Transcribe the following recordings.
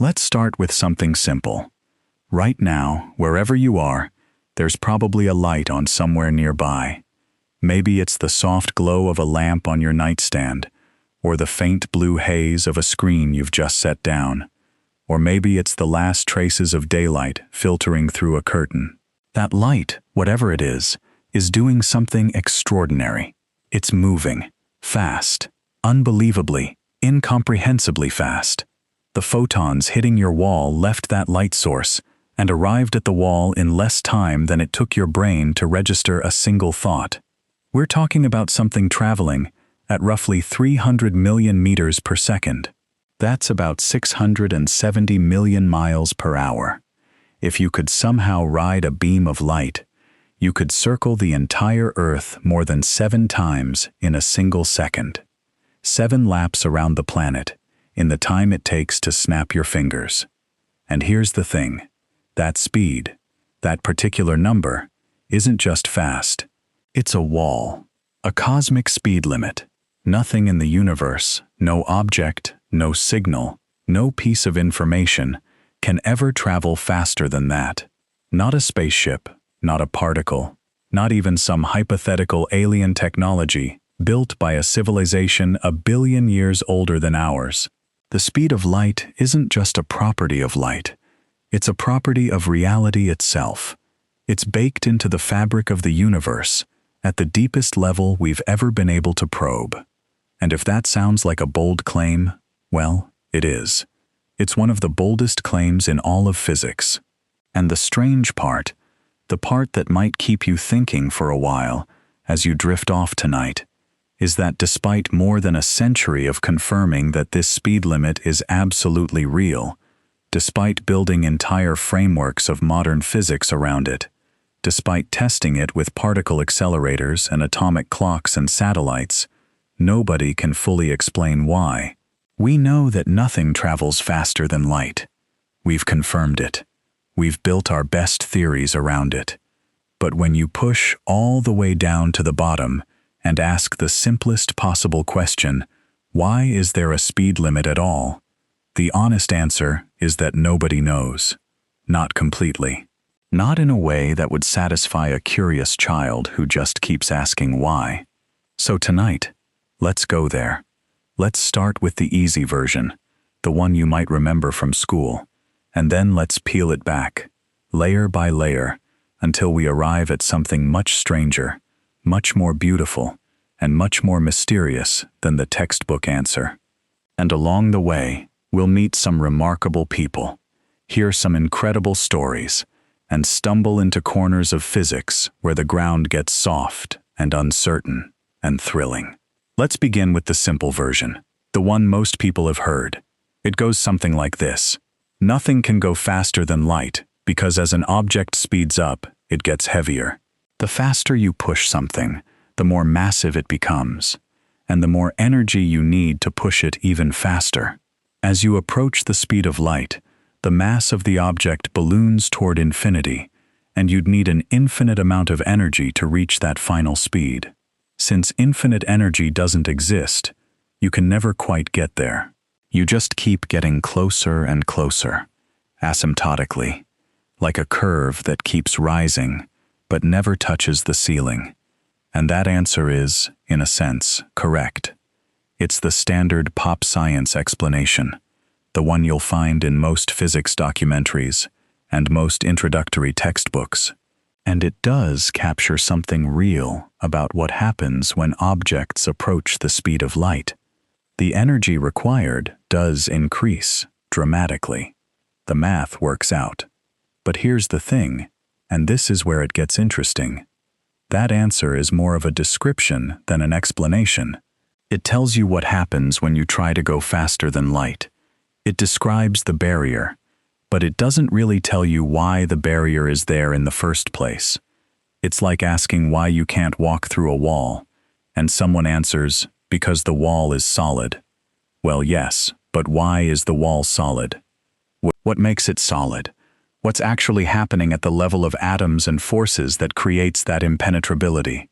Let's start with something simple. Right now, wherever you are, there's probably a light on somewhere nearby. Maybe it's the soft glow of a lamp on your nightstand, or the faint blue haze of a screen you've just set down. Or maybe it's the last traces of daylight filtering through a curtain. That light, whatever it is doing something extraordinary. It's moving, fast, unbelievably, incomprehensibly fast. The photons hitting your wall left that light source and arrived at the wall in less time than it took your brain to register a single thought. We're talking about something traveling at roughly 300 million meters per second. That's about 670 million miles per hour. If you could somehow ride a beam of light, you could circle the entire Earth more than 7 times in a single second. 7 laps around the planet in the time it takes to snap your fingers. And here's the thing, that speed, that particular number, isn't just fast. It's a wall, a cosmic speed limit. Nothing in the universe, no object, no signal, no piece of information can ever travel faster than that. Not a spaceship, not a particle, not even some hypothetical alien technology built by a civilization a billion years older than ours. The speed of light isn't just a property of light. It's a property of reality itself. It's baked into the fabric of the universe at the deepest level we've ever been able to probe. And if that sounds like a bold claim, well, it is. It's one of the boldest claims in all of physics. And the strange part, the part that might keep you thinking for a while as you drift off tonight, is that despite more than a century of confirming that this speed limit is absolutely real, despite building entire frameworks of modern physics around it, despite testing it with particle accelerators and atomic clocks and satellites, nobody can fully explain why. We know that nothing travels faster than light. We've confirmed it. We've built our best theories around it. But when you push all the way down to the bottom and ask the simplest possible question, why is there a speed limit at all? The honest answer is that nobody knows. Not completely. Not in a way that would satisfy a curious child who just keeps asking why. So tonight, let's go there. Let's start with the easy version, the one you might remember from school, and then let's peel it back, layer by layer, until we arrive at something much stranger, much more beautiful, and much more mysterious than the textbook answer. And along the way, we'll meet some remarkable people, hear some incredible stories, and stumble into corners of physics where the ground gets soft and uncertain and thrilling. Let's begin with the simple version, the one most people have heard. It goes something like this. Nothing can go faster than light because as an object speeds up, it gets heavier. The faster you push something, the more massive it becomes, and the more energy you need to push it even faster. As you approach the speed of light, the mass of the object balloons toward infinity, and you'd need an infinite amount of energy to reach that final speed. Since infinite energy doesn't exist, you can never quite get there. You just keep getting closer and closer, asymptotically, like a curve that keeps rising, but never touches the ceiling. And that answer is, in a sense, correct. It's the standard pop science explanation, the one you'll find in most physics documentaries and most introductory textbooks. And it does capture something real about what happens when objects approach the speed of light. The energy required does increase dramatically. The math works out. But here's the thing, and this is where it gets interesting. That answer is more of a description than an explanation. It tells you what happens when you try to go faster than light. It describes the barrier, but it doesn't really tell you why the barrier is there in the first place. It's like asking why you can't walk through a wall, and someone answers, because the wall is solid. Well, yes, but why is the wall solid? What makes it solid? What's actually happening at the level of atoms and forces that creates that impenetrability?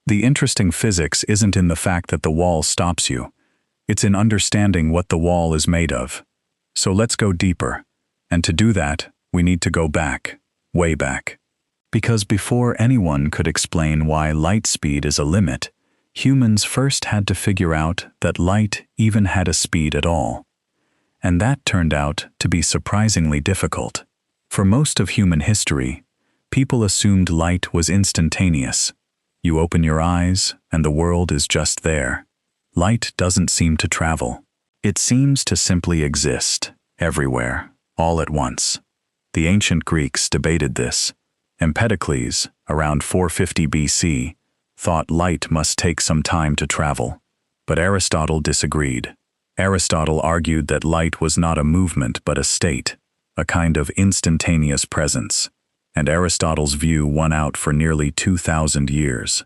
The interesting physics isn't in the fact that the wall stops you. It's in understanding what the wall is made of. So let's go deeper. And to do that, we need to go back, way back. Because before anyone could explain why light speed is a limit, humans first had to figure out that light even had a speed at all. And that turned out to be surprisingly difficult. For most of human history, people assumed light was instantaneous. You open your eyes, and the world is just there. Light doesn't seem to travel. It seems to simply exist, everywhere, all at once. The ancient Greeks debated this. Empedocles, around 450 BC, thought light must take some time to travel. But Aristotle disagreed. Aristotle argued that light was not a movement but a state, a kind of instantaneous presence. And Aristotle's view won out for nearly 2,000 years.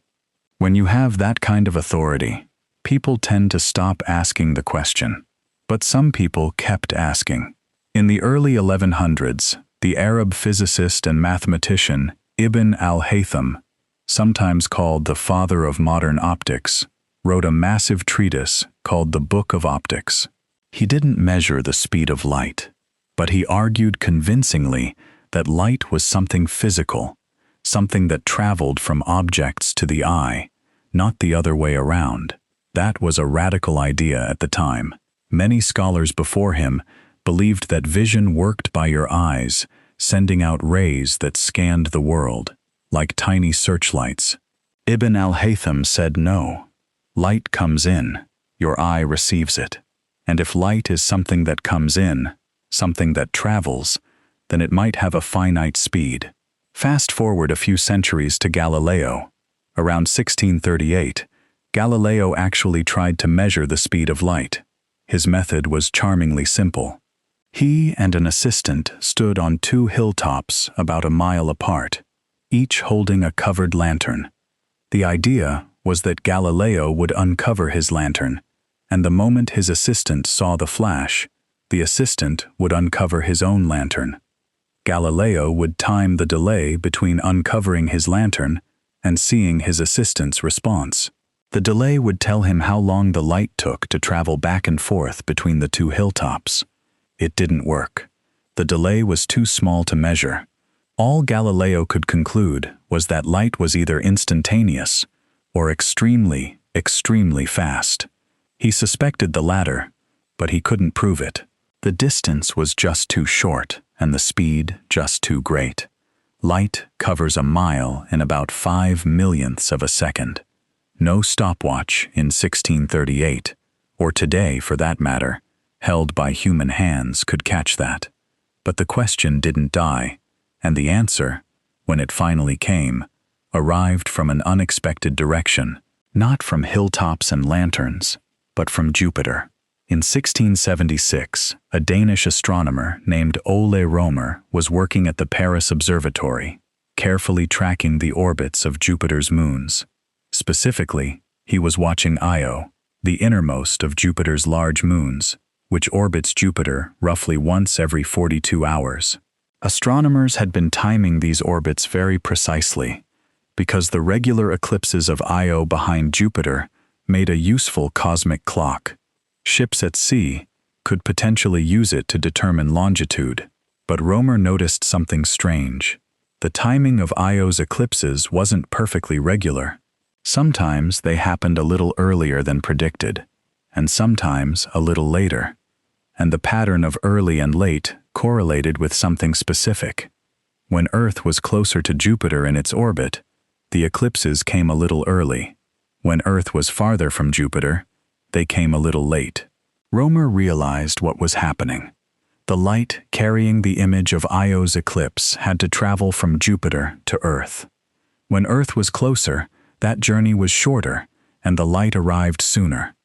When you have that kind of authority, people tend to stop asking the question. But some people kept asking. In the early 1100s, the Arab physicist and mathematician Ibn al-Haytham, sometimes called the father of modern optics, wrote a massive treatise called the Book of Optics. He didn't measure the speed of light, but he argued convincingly that light was something physical, something that traveled from objects to the eye, not the other way around. That was a radical idea at the time. Many scholars before him believed that vision worked by your eyes, sending out rays that scanned the world, like tiny searchlights. Ibn al-Haytham said no. Light comes in, your eye receives it. And if light is something that comes in, something that travels, then it might have a finite speed. Fast forward a few centuries to Galileo. Around 1638, Galileo actually tried to measure the speed of light. His method was charmingly simple. He and an assistant stood on two hilltops about a mile apart, each holding a covered lantern. The idea was that Galileo would uncover his lantern, and the moment his assistant saw the flash, the assistant would uncover his own lantern. Galileo would time the delay between uncovering his lantern and seeing his assistant's response. The delay would tell him how long the light took to travel back and forth between the two hilltops. It didn't work. The delay was too small to measure. All Galileo could conclude was that light was either instantaneous or extremely, extremely fast. He suspected the latter, but he couldn't prove it. The distance was just too short, and the speed just too great. Light covers a mile in about 5/millionths of a second. No stopwatch in 1638, or today for that matter, held by human hands could catch that. But the question didn't die, and the answer, when it finally came, arrived from an unexpected direction, not from hilltops and lanterns, but from Jupiter. In 1676, a Danish astronomer named Ole Romer was working at the Paris Observatory, carefully tracking the orbits of Jupiter's moons. Specifically, he was watching Io, the innermost of Jupiter's large moons, which orbits Jupiter roughly once every 42 hours. Astronomers had been timing these orbits very precisely, because the regular eclipses of Io behind Jupiter made a useful cosmic clock. Ships at sea could potentially use it to determine longitude, but Romer noticed something strange. The timing of Io's eclipses wasn't perfectly regular. Sometimes they happened a little earlier than predicted, and sometimes a little later. And the pattern of early and late correlated with something specific. When Earth was closer to Jupiter in its orbit, the eclipses came a little early. When Earth was farther from Jupiter, they came a little late. Romer realized what was happening. The light carrying the image of Io's eclipse had to travel from Jupiter to Earth. When Earth was closer, that journey was shorter, and the light arrived sooner.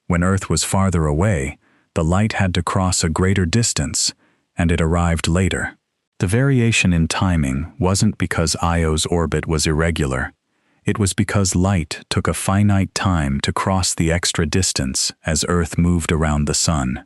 When Earth was farther away, the light had to cross a greater distance, and it arrived later. The variation in timing wasn't because Io's orbit was irregular. It was because light took a finite time to cross the extra distance as Earth moved around the Sun.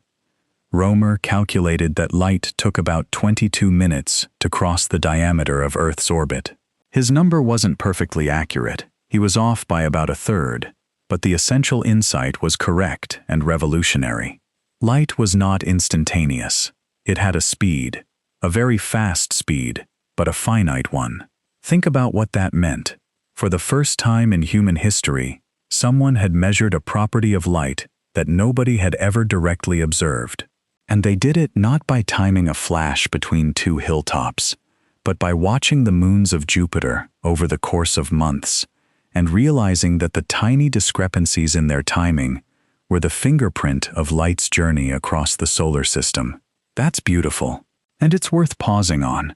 Romer calculated that light took about 22 minutes to cross the diameter of Earth's orbit. His number wasn't perfectly accurate. He was off by about a third, but the essential insight was correct and revolutionary. Light was not instantaneous. It had a speed, a very fast speed, but a finite one. Think about what that meant. For the first time in human history, someone had measured a property of light that nobody had ever directly observed. And they did it not by timing a flash between two hilltops, but by watching the moons of Jupiter over the course of months and realizing that the tiny discrepancies in their timing were the fingerprint of light's journey across the solar system. That's beautiful, and it's worth pausing on,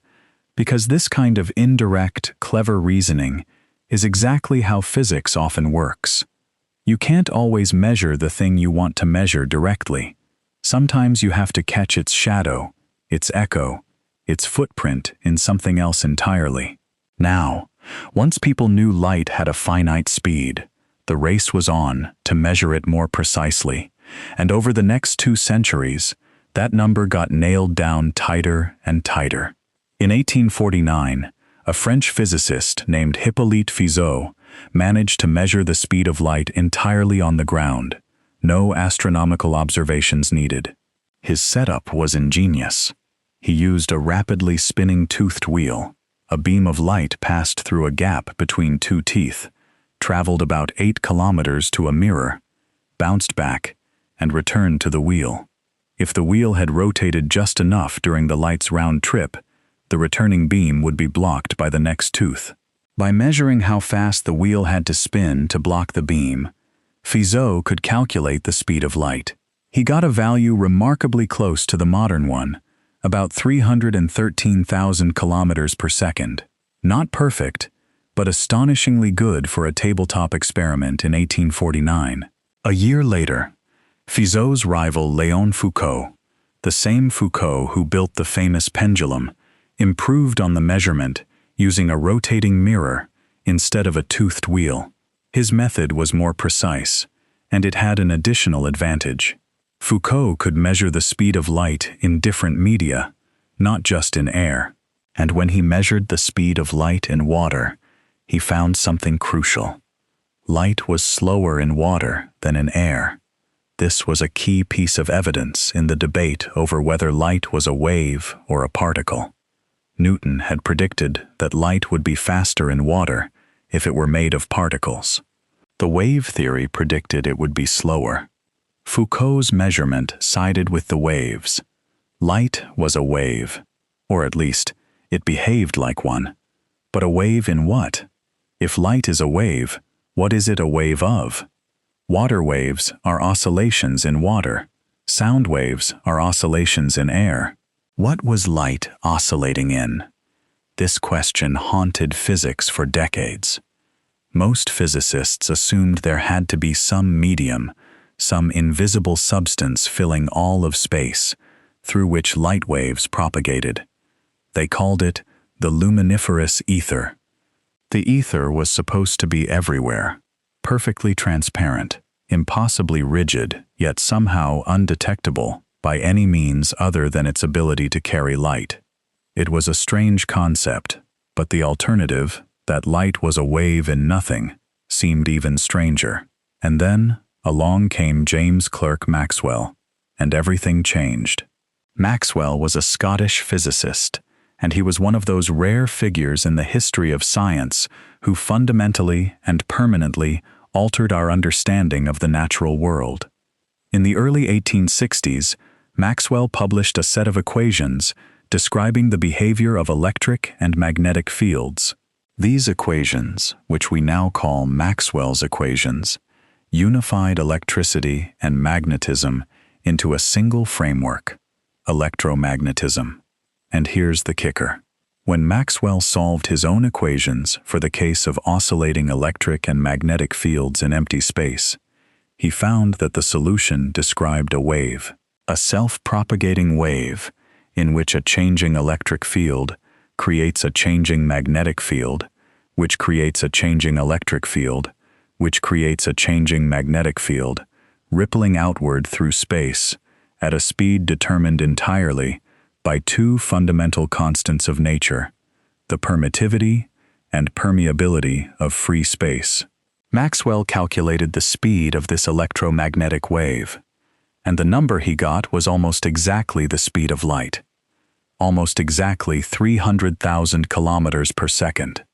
because this kind of indirect, clever reasoning is exactly how physics often works. You can't always measure the thing you want to measure directly. Sometimes you have to catch its shadow, its echo, its footprint in something else entirely. Now, once people knew light had a finite speed, the race was on to measure it more precisely, and over the next 2 centuries, that number got nailed down tighter and tighter. In 1849, a French physicist named Hippolyte Fizeau managed to measure the speed of light entirely on the ground. No astronomical observations needed. His setup was ingenious. He used a rapidly spinning toothed wheel. A beam of light passed through a gap between 2 teeth, traveled about 8 kilometers to a mirror, bounced back, and returned to the wheel. If the wheel had rotated just enough during the light's round trip, the returning beam would be blocked by the next tooth. By measuring how fast the wheel had to spin to block the beam, Fizeau could calculate the speed of light. He got a value remarkably close to the modern one, about 313,000 kilometers per second. Not perfect, but astonishingly good for a tabletop experiment in 1849. A year later, Fizeau's rival Léon Foucault, the same Foucault who built the famous pendulum, improved on the measurement using a rotating mirror instead of a toothed wheel. His method was more precise, and it had an additional advantage. Foucault could measure the speed of light in different media, not just in air. And when he measured the speed of light in water, he found something crucial. Light was slower in water than in air. This was a key piece of evidence in the debate over whether light was a wave or a particle. Newton had predicted that light would be faster in water if it were made of particles. The wave theory predicted it would be slower. Foucault's measurement sided with the waves. Light was a wave, or at least, it behaved like one. But a wave in what? If light is a wave, what is it a wave of? Water waves are oscillations in water. Sound waves are oscillations in air. What was light oscillating in? This question haunted physics for decades. Most physicists assumed there had to be some medium, some invisible substance filling all of space, through which light waves propagated. They called it the luminiferous ether. The ether was supposed to be everywhere, perfectly transparent, impossibly rigid, yet somehow undetectable by any means other than its ability to carry light. It was a strange concept, but the alternative, that light was a wave in nothing, seemed even stranger. And then, along came James Clerk Maxwell, and everything changed. Maxwell was a Scottish physicist, and he was one of those rare figures in the history of science who fundamentally and permanently altered our understanding of the natural world. In the early 1860s, Maxwell published a set of equations describing the behavior of electric and magnetic fields. These equations, which we now call Maxwell's equations, unified electricity and magnetism into a single framework, electromagnetism. And here's the kicker. When Maxwell solved his own equations for the case of oscillating electric and magnetic fields in empty space, he found that the solution described a wave, a self-propagating wave in which a changing electric field creates a changing magnetic field, which creates a changing electric field, which creates a changing magnetic field, rippling outward through space at a speed determined entirely by 2 fundamental constants of nature, the permittivity and permeability of free space. Maxwell calculated the speed of this electromagnetic wave, And the number he got was almost exactly the speed of light. Almost exactly 300,000 kilometers per second.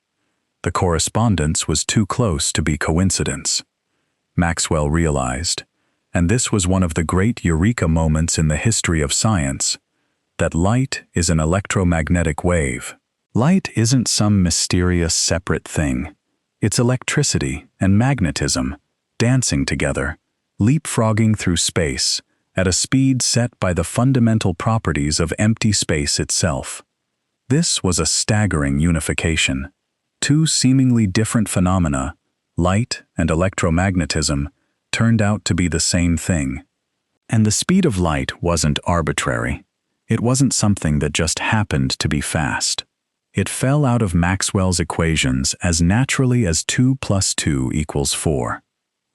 The correspondence was too close to be coincidence. Maxwell realized, and this was one of the great eureka moments in the history of science, that light is an electromagnetic wave. Light isn't some mysterious separate thing. It's electricity and magnetism, dancing together, leapfrogging through space, at a speed set by the fundamental properties of empty space itself. This was a staggering unification. Two seemingly different phenomena, light and electromagnetism, turned out to be the same thing. And the speed of light wasn't arbitrary. It wasn't something that just happened to be fast. It fell out of Maxwell's equations as naturally as 2 + 2 = 4.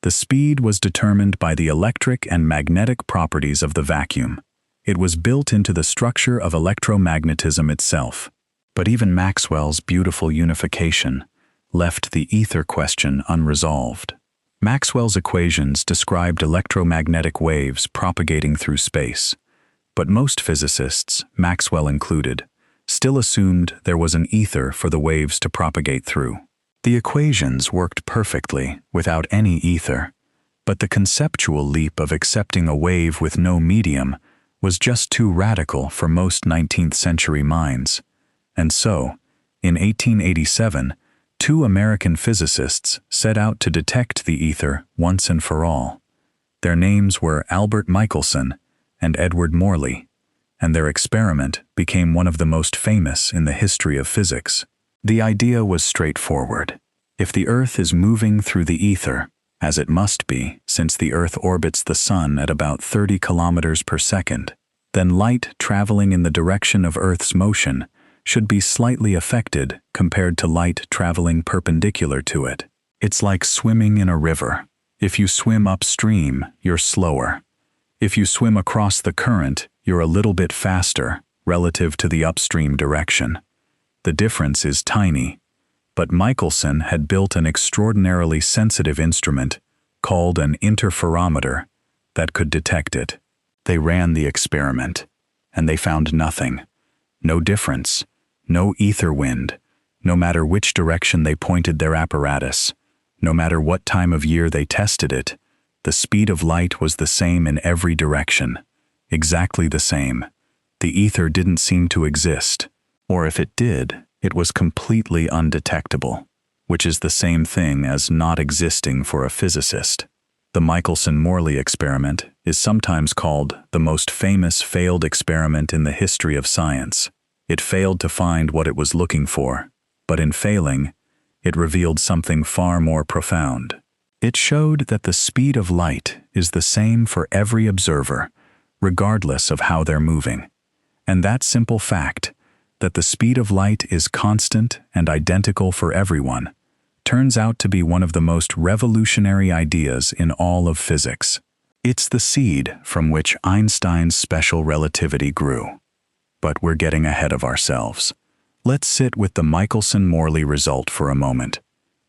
The speed was determined by the electric and magnetic properties of the vacuum. It was built into the structure of electromagnetism itself. But even Maxwell's beautiful unification left the ether question unresolved. Maxwell's equations described electromagnetic waves propagating through space. But most physicists, Maxwell included, still assumed there was an ether for the waves to propagate through. The equations worked perfectly without any ether, but the conceptual leap of accepting a wave with no medium was just too radical for most 19th century minds. And so, in 1887, two American physicists set out to detect the ether once and for all. Their names were Albert Michelson and Edward Morley, and their experiment became one of the most famous in the history of physics. The idea was straightforward. If the Earth is moving through the ether, as it must be since the Earth orbits the Sun at about 30 kilometers per second, then light traveling in the direction of Earth's motion should be slightly affected compared to light traveling perpendicular to it. It's like swimming in a river. If you swim upstream, you're slower. If you swim across the current, you're a little bit faster relative to the upstream direction. The difference is tiny, but Michelson had built an extraordinarily sensitive instrument called an interferometer that could detect it. They ran the experiment, and they found nothing. No difference, no ether wind, no matter which direction they pointed their apparatus, no matter what time of year they tested it, the speed of light was the same in every direction, exactly the same. The ether didn't seem to exist, or if it did, it was completely undetectable, which is the same thing as not existing for a physicist. The Michelson-Morley experiment is sometimes called the most famous failed experiment in the history of science. It failed to find what it was looking for, but in failing, it revealed something far more profound. It showed that the speed of light is the same for every observer, regardless of how they're moving. And that simple fact, that the speed of light is constant and identical for everyone, turns out to be one of the most revolutionary ideas in all of physics. It's the seed from which Einstein's special relativity grew. But we're getting ahead of ourselves. Let's sit with the Michelson-Morley result for a moment,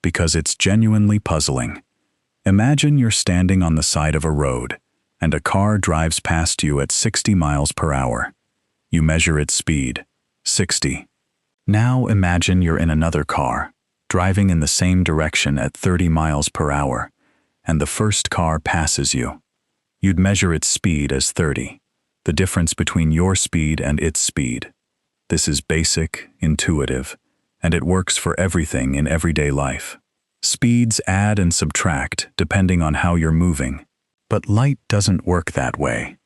because it's genuinely puzzling. Imagine you're standing on the side of a road, and a car drives past you at 60 miles per hour. You measure its speed, 60. Now imagine you're in another car, driving in the same direction at 30 miles per hour, and the first car passes you. You'd measure its speed as 30, the difference between your speed and its speed. This is basic, intuitive, and it works for everything in everyday life. Speeds add and subtract depending on how you're moving. But light doesn't work that way.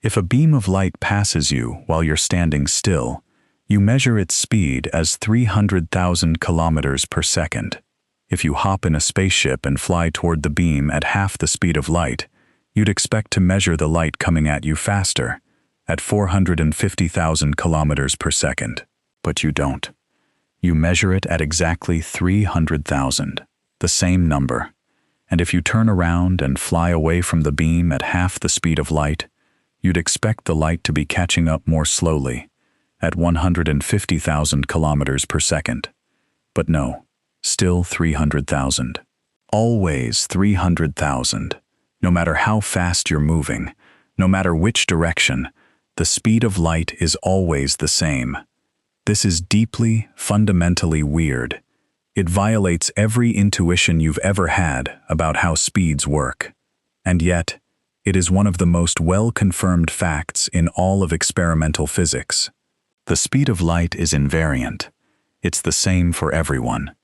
If a beam of light passes you while you're standing still, you measure its speed as 300,000 kilometers per second. If you hop in a spaceship and fly toward the beam at half the speed of light, you'd expect to measure the light coming at you faster, at 450,000 kilometers per second. But you don't. You measure it at exactly 300,000, the same number. And if you turn around and fly away from the beam at half the speed of light, you'd expect the light to be catching up more slowly, at 150,000 kilometers per second. But no, still 300,000. Always 300,000. No matter how fast you're moving, No matter which direction, the speed of light is always the same. This is deeply, fundamentally weird. It violates every intuition you've ever had about how speeds work. And yet, it is one of the most well-confirmed facts in all of experimental physics. The speed of light is invariant. It's the same for everyone.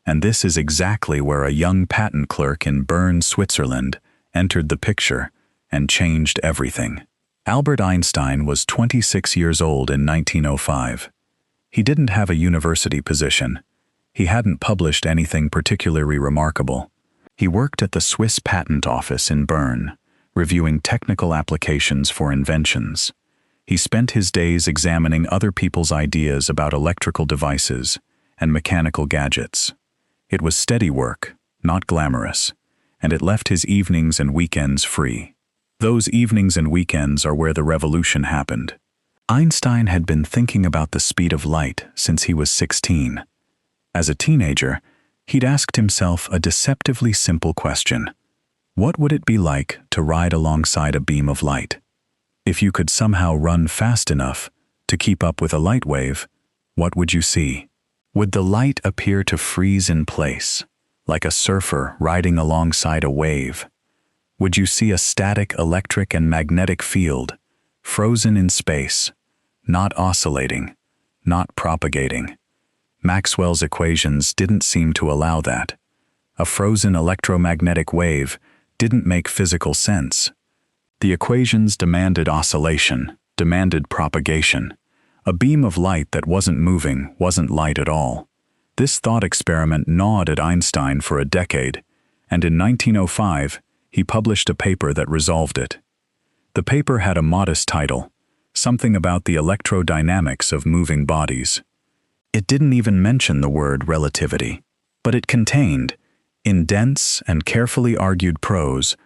And this is exactly where a young patent clerk in Bern, Switzerland, entered the picture and changed everything. Albert Einstein was 26 years old in 1905. He didn't have a university position. He hadn't published anything particularly remarkable. He worked at the Swiss Patent Office in Bern, reviewing technical applications for inventions. He spent his days examining other people's ideas about electrical devices and mechanical gadgets. It was steady work, not glamorous, and it left his evenings and weekends free. Those evenings and weekends are where the revolution happened. Einstein had been thinking about the speed of light since he was 16. As a teenager, he'd asked himself a deceptively simple question. What would it be like to ride alongside a beam of light? If you could somehow run fast enough to keep up with a light wave, what would you see? Would the light appear to freeze in place, like a surfer riding alongside a wave? Would you see a static electric and magnetic field, frozen in space, not oscillating, not propagating? Maxwell's equations didn't seem to allow that. A frozen electromagnetic wave didn't make physical sense. The equations demanded oscillation, demanded propagation. A beam of light that wasn't moving wasn't light at all. This thought experiment gnawed at Einstein for a decade, and in 1905, he published a paper that resolved it. The paper had a modest title, something about the electrodynamics of moving bodies. It didn't even mention the word relativity, but it contained, in dense and carefully argued prose,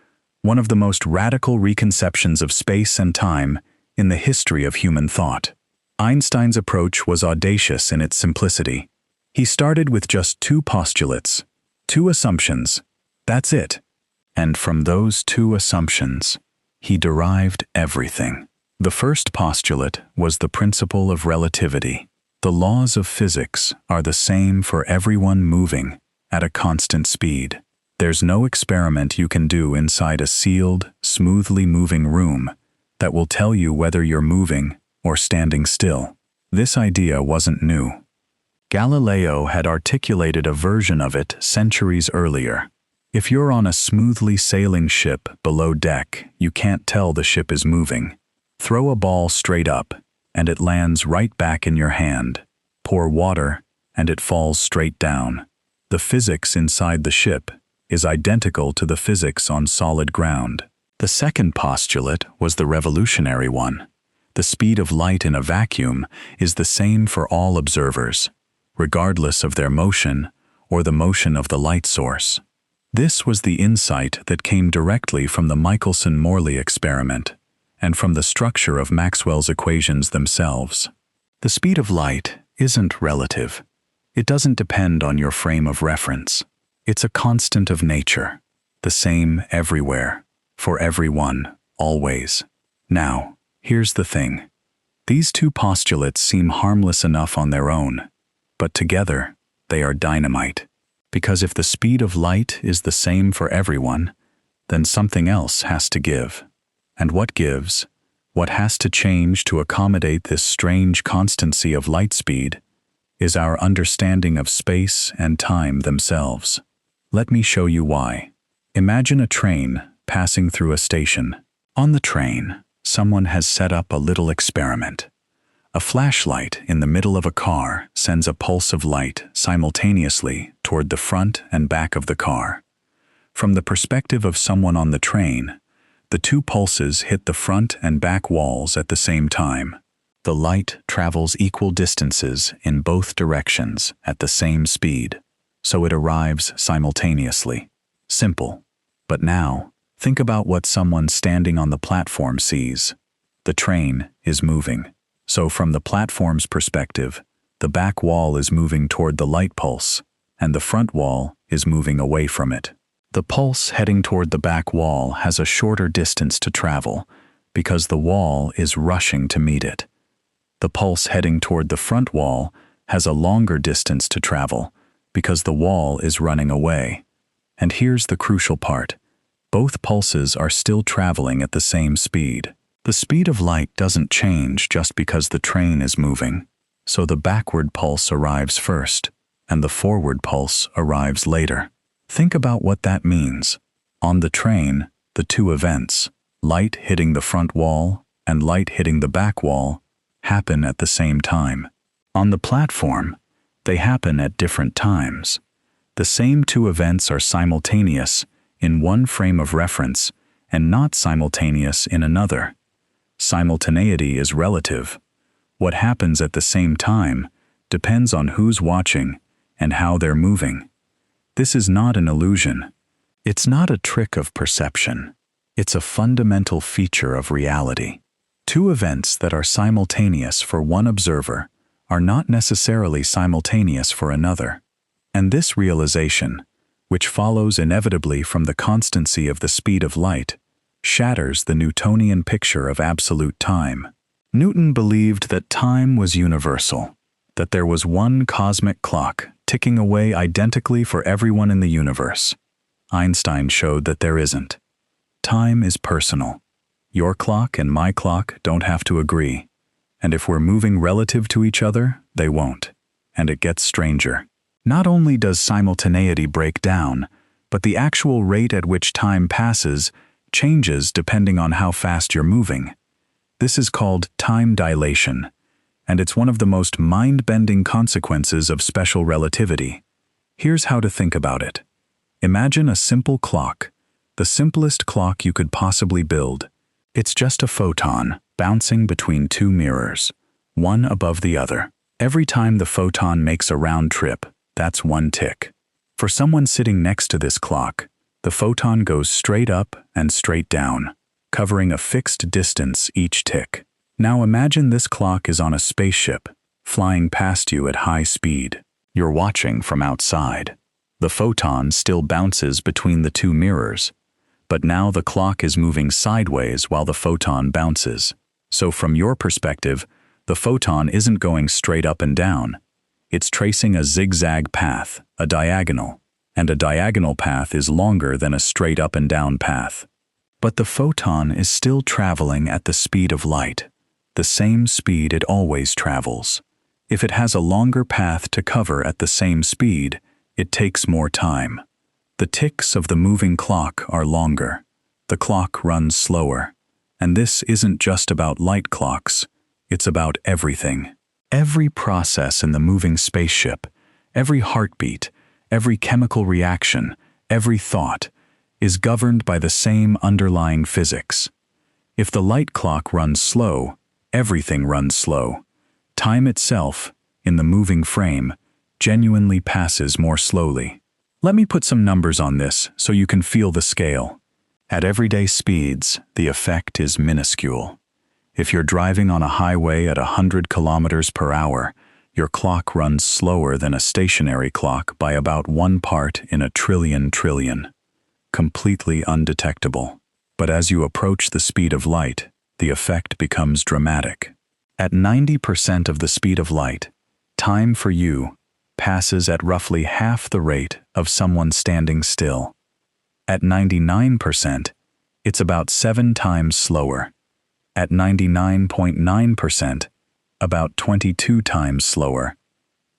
one of the most radical reconceptions of space and time in the history of human thought. Einstein's approach was audacious in its simplicity. He started with just two postulates, two assumptions. That's it. And from those two assumptions, he derived everything. The first postulate was the principle of relativity. The laws of physics are the same for everyone moving at a constant speed. There's no experiment you can do inside a sealed, smoothly moving room that will tell you whether you're moving or standing still. This idea wasn't new. Galileo had articulated a version of it centuries earlier. If you're on a smoothly sailing ship below deck, you can't tell the ship is moving. Throw a ball straight up, and it lands right back in your hand. Pour water, and it falls straight down. The physics inside the ship is identical to the physics on solid ground. The second postulate was the revolutionary one. The speed of light in a vacuum is the same for all observers, regardless of their motion or the motion of the light source. This was the insight that came directly from the Michelson-Morley experiment and from the structure of Maxwell's equations themselves. The speed of light isn't relative. It doesn't depend on your frame of reference. It's a constant of nature, the same everywhere, for everyone, always. Now, here's the thing. These two postulates seem harmless enough on their own, but together, they are dynamite. Because if the speed of light is the same for everyone, then something else has to give. And what gives? What has to change to accommodate this strange constancy of light speed is our understanding of space and time themselves. Let me show you why. Imagine a train passing through a station. On the train, someone has set up a little experiment. A flashlight in the middle of a car sends a pulse of light simultaneously toward the front and back of the car. From the perspective of someone on the train, the two pulses hit the front and back walls at the same time. The light travels equal distances in both directions at the same speed, so it arrives simultaneously. Simple. But now, think about what someone standing on the platform sees. The train is moving. So from the platform's perspective, the back wall is moving toward the light pulse, and the front wall is moving away from it. The pulse heading toward the back wall has a shorter distance to travel because the wall is rushing to meet it. The pulse heading toward the front wall has a longer distance to travel because the wall is running away. And here's the crucial part. Both pulses are still traveling at the same speed. The speed of light doesn't change just because the train is moving. So the backward pulse arrives first, and the forward pulse arrives later. Think about what that means. On the train, the two events, light hitting the front wall and light hitting the back wall, happen at the same time. On the platform, they happen at different times. The same two events are simultaneous in one frame of reference and not simultaneous in another. Simultaneity is relative. What happens at the same time depends on who's watching and how they're moving. This is not an illusion. It's not a trick of perception. It's a fundamental feature of reality. Two events that are simultaneous for one observer are not necessarily simultaneous for another. And this realization, which follows inevitably from the constancy of the speed of light, shatters the Newtonian picture of absolute time. Newton believed that time was universal, that there was one cosmic clock ticking away identically for everyone in the universe. Einstein showed that there isn't. Time is personal. Your clock and my clock don't have to agree. And if we're moving relative to each other, they won't. And it gets stranger. Not only does simultaneity break down, but the actual rate at which time passes changes depending on how fast you're moving. This is called time dilation, and it's one of the most mind-bending consequences of special relativity. Here's how to think about it. Imagine a simple clock, the simplest clock you could possibly build. It's just a photon bouncing between two mirrors, one above the other. Every time the photon makes a round trip, that's one tick. For someone sitting next to this clock, the photon goes straight up and straight down, covering a fixed distance each tick. Now imagine this clock is on a spaceship, flying past you at high speed. You're watching from outside. The photon still bounces between the two mirrors, but now the clock is moving sideways while the photon bounces. So from your perspective, the photon isn't going straight up and down. It's tracing a zigzag path, a diagonal, and a diagonal path is longer than a straight up and down path. But the photon is still traveling at the speed of light, the same speed it always travels. If it has a longer path to cover at the same speed, it takes more time. The ticks of the moving clock are longer. The clock runs slower. And this isn't just about light clocks, it's about everything. Every process in the moving spaceship, every heartbeat, every chemical reaction, every thought, is governed by the same underlying physics. If the light clock runs slow, everything runs slow. Time itself, in the moving frame, genuinely passes more slowly. Let me put some numbers on this so you can feel the scale. At everyday speeds, the effect is minuscule. If you're driving on a highway at 100 kilometers per hour, your clock runs slower than a stationary clock by about 1 part in a trillion. Completely undetectable. But as you approach the speed of light, the effect becomes dramatic. At 90% of the speed of light, time for you passes at roughly half the rate of someone standing still. At 99%, it's about 7 times slower. At 99.9%, about 22 times slower.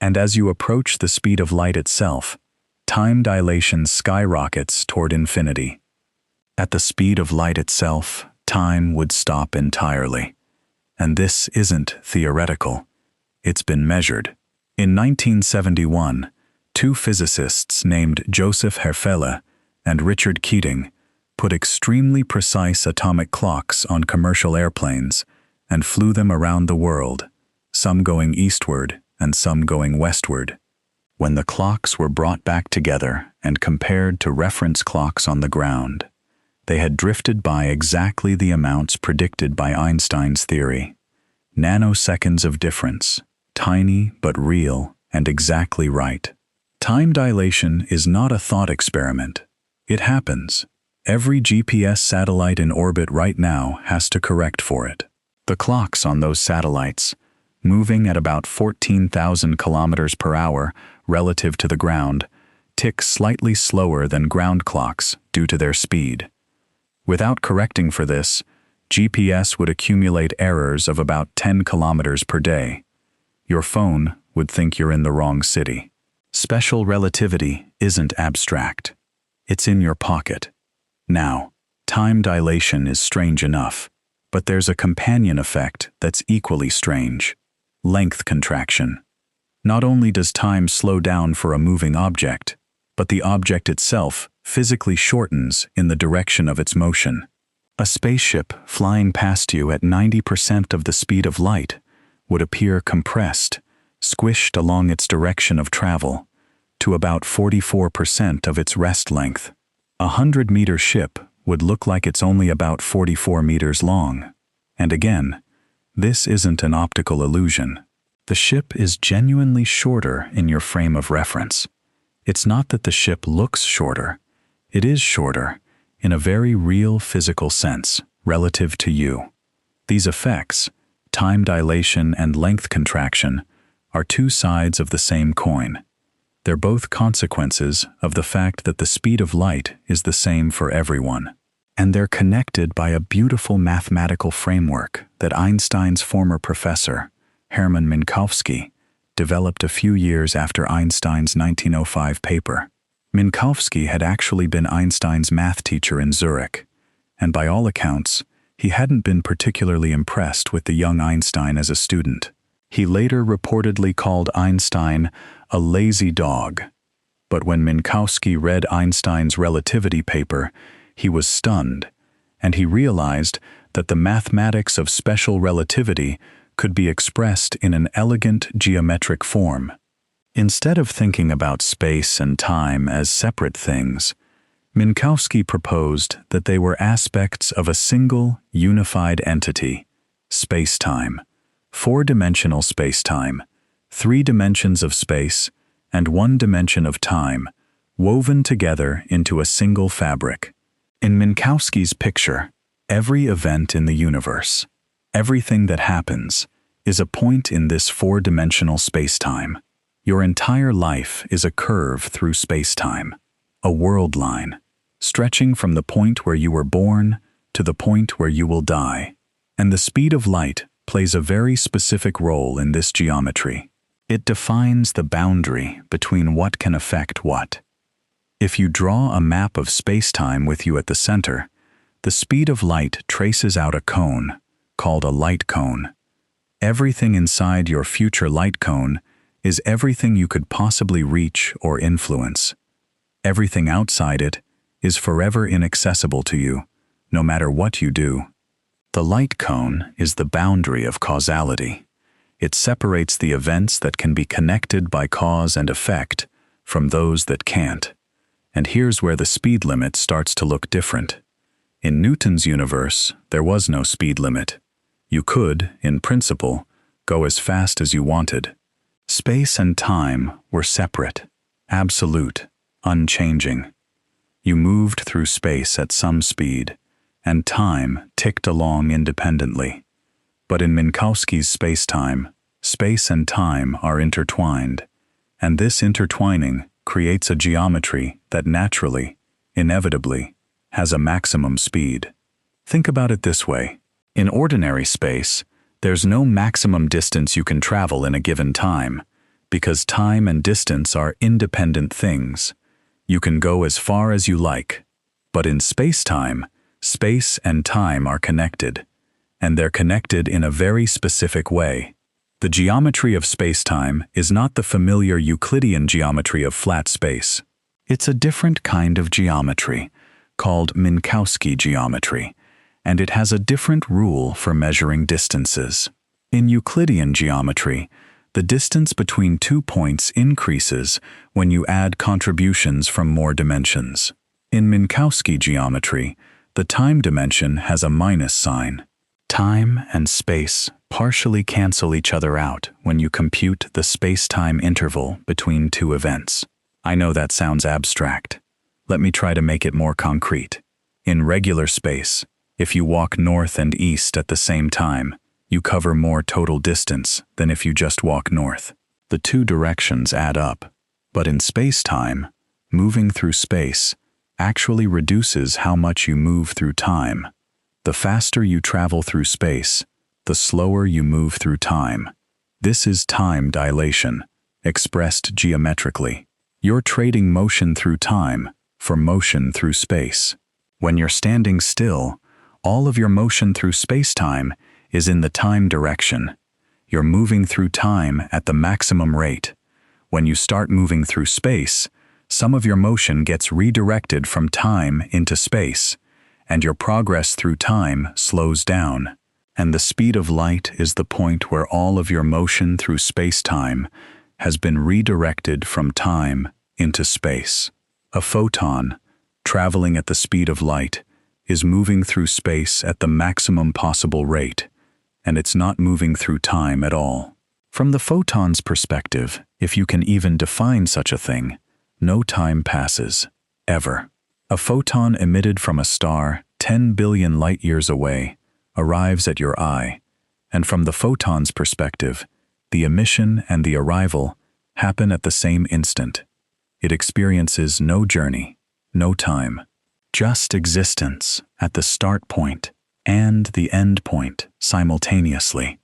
And as you approach the speed of light itself, time dilation skyrockets toward infinity. At the speed of light itself, time would stop entirely. And this isn't theoretical. It's been measured. In 1971, 2 physicists named Joseph Herfele and Richard Keating put extremely precise atomic clocks on commercial airplanes and flew them around the world, some going eastward and some going westward. When the clocks were brought back together and compared to reference clocks on the ground, they had drifted by exactly the amounts predicted by Einstein's theory. Nanoseconds of difference, tiny but real and exactly right. Time dilation is not a thought experiment. It happens. Every GPS satellite in orbit right now has to correct for it. The clocks on those satellites, moving at about 14,000 kilometers per hour relative to the ground, tick slightly slower than ground clocks due to their speed. Without correcting for this, GPS would accumulate errors of about 10 kilometers per day. Your phone would think you're in the wrong city. Special relativity isn't abstract. It's in your pocket. Now, time dilation is strange enough, but there's a companion effect that's equally strange: length contraction. Not only does time slow down for a moving object, but the object itself physically shortens in the direction of its motion. A spaceship flying past you at 90% of the speed of light would appear compressed, squished along its direction of travel, to about 44% of its rest length. A 100-meter ship would look like it's only about 44 meters long. And again, this isn't an optical illusion. The ship is genuinely shorter in your frame of reference. It's not that the ship looks shorter. It is shorter, in a very real physical sense, relative to you. These effects, time dilation and length contraction, are two sides of the same coin. They're both consequences of the fact that the speed of light is the same for everyone. And they're connected by a beautiful mathematical framework that Einstein's former professor, Hermann Minkowski, developed a few years after Einstein's 1905 paper. Minkowski had actually been Einstein's math teacher in Zurich, and by all accounts, he hadn't been particularly impressed with the young Einstein as a student. He later reportedly called Einstein a lazy dog. But when Minkowski read Einstein's relativity paper, he was stunned, and he realized that the mathematics of special relativity could be expressed in an elegant geometric form. Instead of thinking about space and time as separate things, Minkowski proposed that they were aspects of a single, unified entity, spacetime, four-dimensional spacetime, 3 dimensions of space, and 1 dimension of time, woven together into a single fabric. In Minkowski's picture, every event in the universe, everything that happens, is a point in this 4-dimensional spacetime. Your entire life is a curve through spacetime, a world line, stretching from the point where you were born to the point where you will die. And the speed of light plays a very specific role in this geometry. It defines the boundary between what can affect what. If you draw a map of spacetime with you at the center, the speed of light traces out a cone, called a light cone. Everything inside your future light cone is everything you could possibly reach or influence. Everything outside it is forever inaccessible to you, no matter what you do. The light cone is the boundary of causality. It separates the events that can be connected by cause and effect from those that can't. And here's where the speed limit starts to look different. In Newton's universe, there was no speed limit. You could, in principle, go as fast as you wanted. Space and time were separate, absolute, unchanging. You moved through space at some speed, and time ticked along independently. But in Minkowski's spacetime, space and time are intertwined, and this intertwining creates a geometry that naturally, inevitably, has a maximum speed. Think about it this way. In ordinary space, there's no maximum distance you can travel in a given time, because time and distance are independent things. You can go as far as you like. But in spacetime, space and time are connected, and they're connected in a very specific way. The geometry of spacetime is not the familiar Euclidean geometry of flat space. It's a different kind of geometry, called Minkowski geometry, and it has a different rule for measuring distances. In Euclidean geometry, the distance between 2 points increases when you add contributions from more dimensions. In Minkowski geometry, the time dimension has a minus sign. Time and space partially cancel each other out when you compute the space-time interval between 2 events. I know that sounds abstract. Let me try to make it more concrete. In regular space, if you walk north and east at the same time, you cover more total distance than if you just walk north. The two directions add up. But in space-time, moving through space actually reduces how much you move through time. The faster you travel through space, the slower you move through time. This is time dilation, expressed geometrically. You're trading motion through time for motion through space. When you're standing still, all of your motion through space-time is in the time direction. You're moving through time at the maximum rate. When you start moving through space, some of your motion gets redirected from time into space, and your progress through time slows down. And the speed of light is the point where all of your motion through space-time has been redirected from time into space. A photon, traveling at the speed of light, is moving through space at the maximum possible rate, and it's not moving through time at all. From the photon's perspective, if you can even define such a thing, no time passes, ever. A photon emitted from a star 10 billion light-years away arrives at your eye, and from the photon's perspective, the emission and the arrival happen at the same instant. It experiences no journey, no time, just existence at the start point and the end point simultaneously.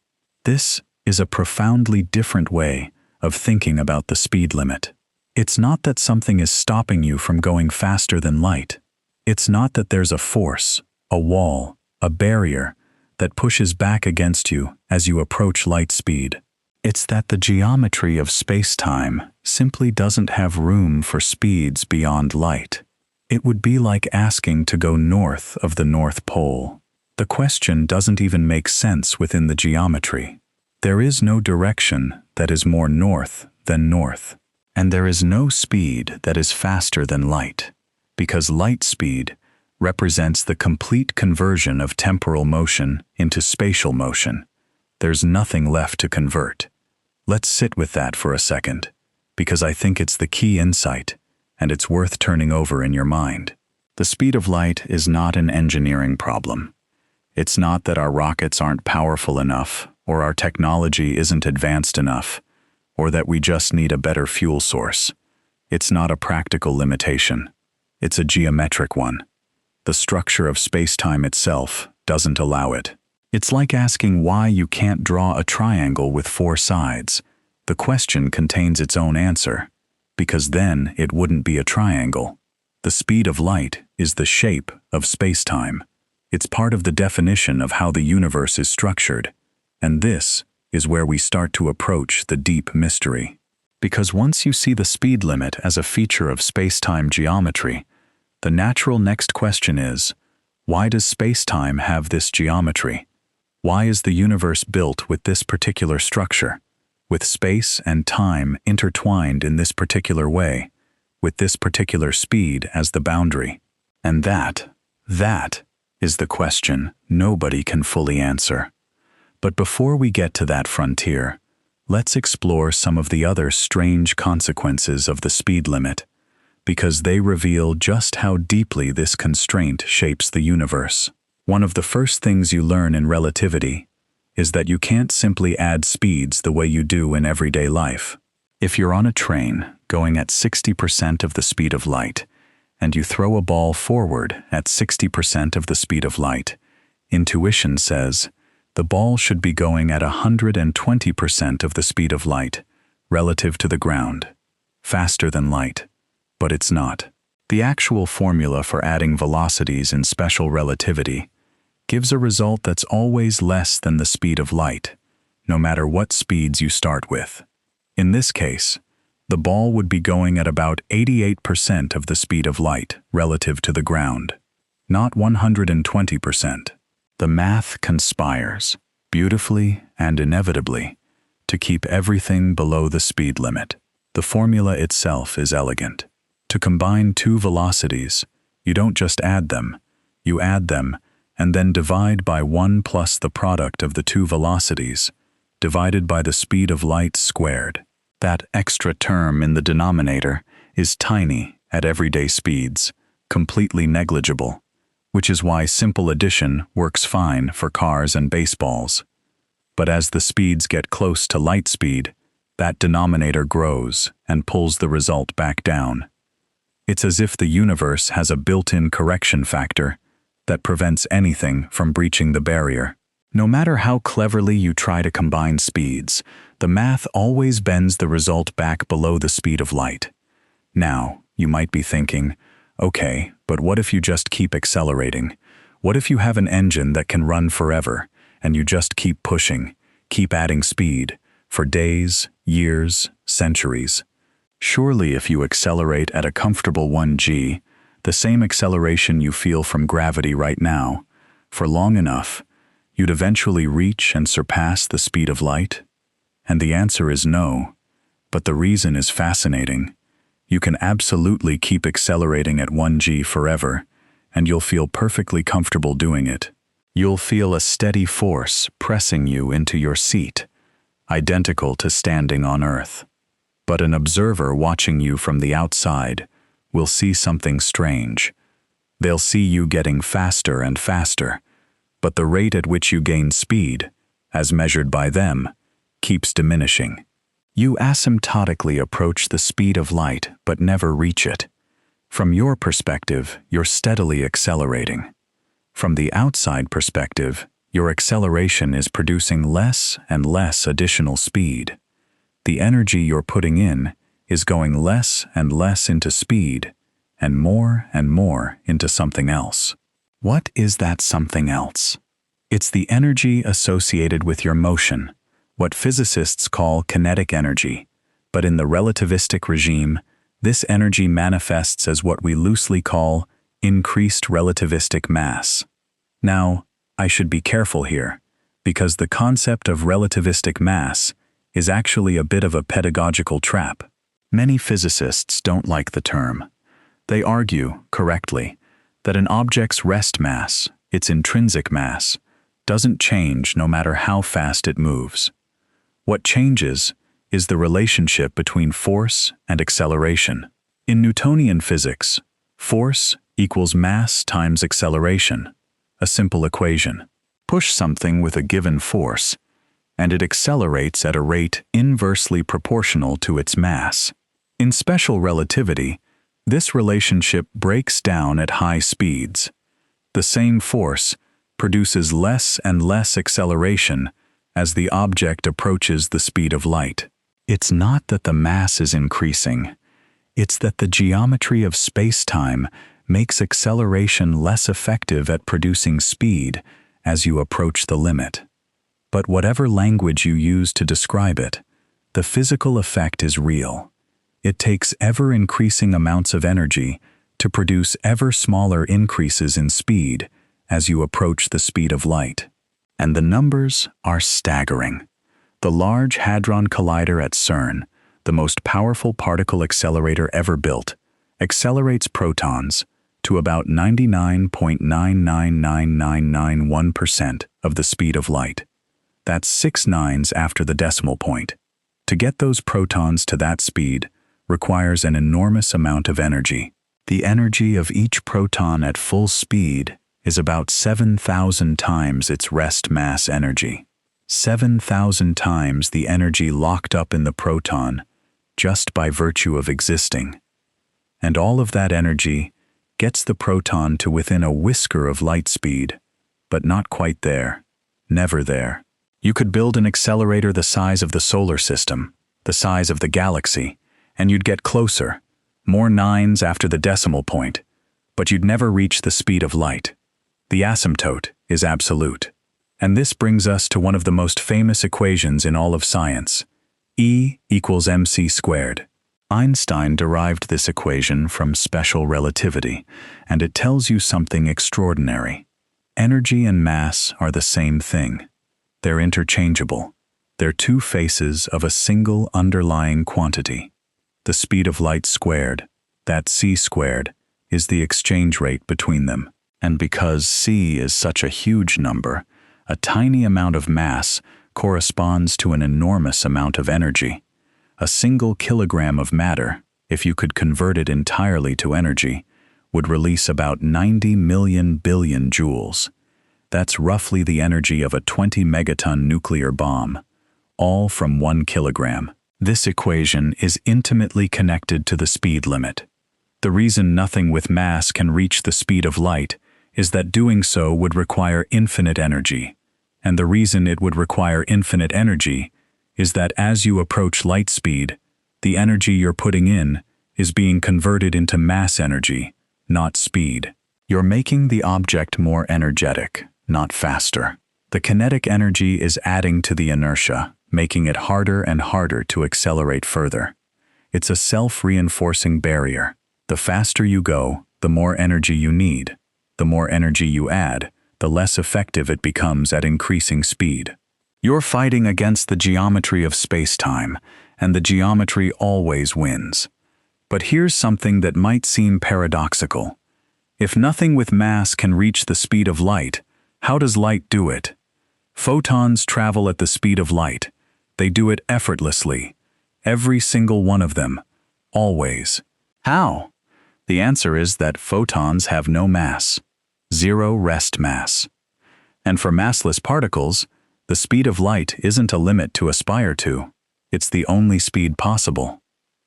This is a profoundly different way of thinking about the speed limit. It's not that something is stopping you from going faster than light. It's not that there's a force, a wall, a barrier that pushes back against you as you approach light speed. It's that the geometry of space-time simply doesn't have room for speeds beyond light. It would be like asking to go north of the North Pole. The question doesn't even make sense within the geometry. There is no direction that is more north than north, and there is no speed that is faster than light, because light speed represents the complete conversion of temporal motion into spatial motion. There's nothing left to convert. Let's sit with that for a second, because I think it's the key insight, and it's worth turning over in your mind. The speed of light is not an engineering problem. It's not that our rockets aren't powerful enough, or our technology isn't advanced enough, or that we just need a better fuel source. It's not a practical limitation. It's a geometric one. The structure of space-time itself doesn't allow it. It's like asking why you can't draw a triangle with 4 sides. The question contains its own answer, because then it wouldn't be a triangle. The speed of light is the shape of space-time. It's part of the definition of how the universe is structured, and this is where we start to approach the deep mystery. Because once you see the speed limit as a feature of space-time geometry, the natural next question is, why does space-time have this geometry? Why is the universe built with this particular structure, with space and time intertwined in this particular way, with this particular speed as the boundary? And that is the question nobody can fully answer. But before we get to that frontier, let's explore some of the other strange consequences of the speed limit, because they reveal just how deeply this constraint shapes the universe. One of the first things you learn in relativity is that you can't simply add speeds the way you do in everyday life. If you're on a train going at 60% of the speed of light, and you throw a ball forward at 60% of the speed of light, intuition says the ball should be going at 120% of the speed of light relative to the ground, faster than light. But it's not. The actual formula for adding velocities in special relativity gives a result that's always less than the speed of light, no matter what speeds you start with. In this case, the ball would be going at about 88% of the speed of light relative to the ground, not 120%. The math conspires, beautifully and inevitably, to keep everything below the speed limit. The formula itself is elegant. To combine two velocities, you don't just add them, you add them and then divide by 1 plus the product of the two velocities, divided by the speed of light squared. That extra term in the denominator is tiny at everyday speeds, completely negligible. which is why simple addition works fine for cars and baseballs. But as the speeds get close to light speed, that denominator grows and pulls the result back down. It's as if the universe has a built-in correction factor that prevents anything from breaching the barrier. No matter how cleverly you try to combine speeds, the math always bends the result back below the speed of light. Now, you might be thinking, okay, but what if you just keep accelerating? What if you have an engine that can run forever, and you just keep pushing, keep adding speed, for days, years, centuries? Surely if you accelerate at a comfortable 1g, the same acceleration you feel from gravity right now, for long enough, you'd eventually reach and surpass the speed of light? And the answer is no. But the reason is fascinating. You can absolutely keep accelerating at 1g forever, and you'll feel perfectly comfortable doing it. You'll feel a steady force pressing you into your seat, identical to standing on Earth. But an observer watching you from the outside will see something strange. They'll see you getting faster and faster, but the rate at which you gain speed, as measured by them, keeps diminishing. You asymptotically approach the speed of light but never reach it. From your perspective, you're steadily accelerating. From the outside perspective, your acceleration is producing less and less additional speed. The energy you're putting in is going less and less into speed, and more into something else. What is that something else? It's the energy associated with your motion, what physicists call kinetic energy, but in the relativistic regime, this energy manifests as what we loosely call increased relativistic mass. Now, I should be careful here, because the concept of relativistic mass is actually a bit of a pedagogical trap. Many physicists don't like the term. They argue, correctly, that an object's rest mass, its intrinsic mass, doesn't change no matter how fast it moves. What changes is the relationship between force and acceleration. In Newtonian physics, force equals mass times acceleration, a simple equation. Push something with a given force, and it accelerates at a rate inversely proportional to its mass. In special relativity, this relationship breaks down at high speeds. The same force produces less and less acceleration as the object approaches the speed of light. It's not that the mass is increasing. It's that the geometry of spacetime makes acceleration less effective at producing speed as you approach the limit. But whatever language you use to describe it, the physical effect is real. It takes ever-increasing amounts of energy to produce ever smaller increases in speed as you approach the speed of light. And the numbers are staggering. The Large Hadron Collider at CERN, the most powerful particle accelerator ever built, accelerates protons to about 99.999991% of the speed of light. That's 6 nines after the decimal point. To get those protons to that speed requires an enormous amount of energy. The energy of each proton at full speed is about 7,000 times its rest mass energy. 7,000 times the energy locked up in the proton just by virtue of existing. And all of that energy gets the proton to within a whisker of light speed, but not quite there, never there. You could build an accelerator the size of the solar system, the size of the galaxy, and you'd get closer, more nines after the decimal point, but you'd never reach the speed of light. The asymptote is absolute. And this brings us to one of the most famous equations in all of science, E equals mc squared. Einstein derived this equation from special relativity, and it tells you something extraordinary. Energy and mass are the same thing. They're interchangeable. They're two faces of a single underlying quantity. The speed of light squared, that c squared, is the exchange rate between them. And because c is such a huge number, a tiny amount of mass corresponds to an enormous amount of energy. A single kilogram of matter, if you could convert it entirely to energy, would release about 90 million billion joules. That's roughly the energy of a 20 megaton nuclear bomb, all from 1 kilogram. This equation is intimately connected to the speed limit. The reason nothing with mass can reach the speed of light is that doing so would require infinite energy. And the reason it would require infinite energy is that as you approach light speed, the energy you're putting in is being converted into mass energy, not speed. You're making the object more energetic, not faster. The kinetic energy is adding to the inertia, making it harder and harder to accelerate further. It's a self-reinforcing barrier. The faster you go, the more energy you need. The more energy you add, the less effective it becomes at increasing speed. You're fighting against the geometry of space-time, and the geometry always wins. But here's something that might seem paradoxical. If nothing with mass can reach the speed of light, how does light do it? Photons travel at the speed of light. They do it effortlessly. Every single one of them. Always. How? The answer is that photons have no mass. Zero rest mass. And for massless particles, the speed of light isn't a limit to aspire to. It's the only speed possible.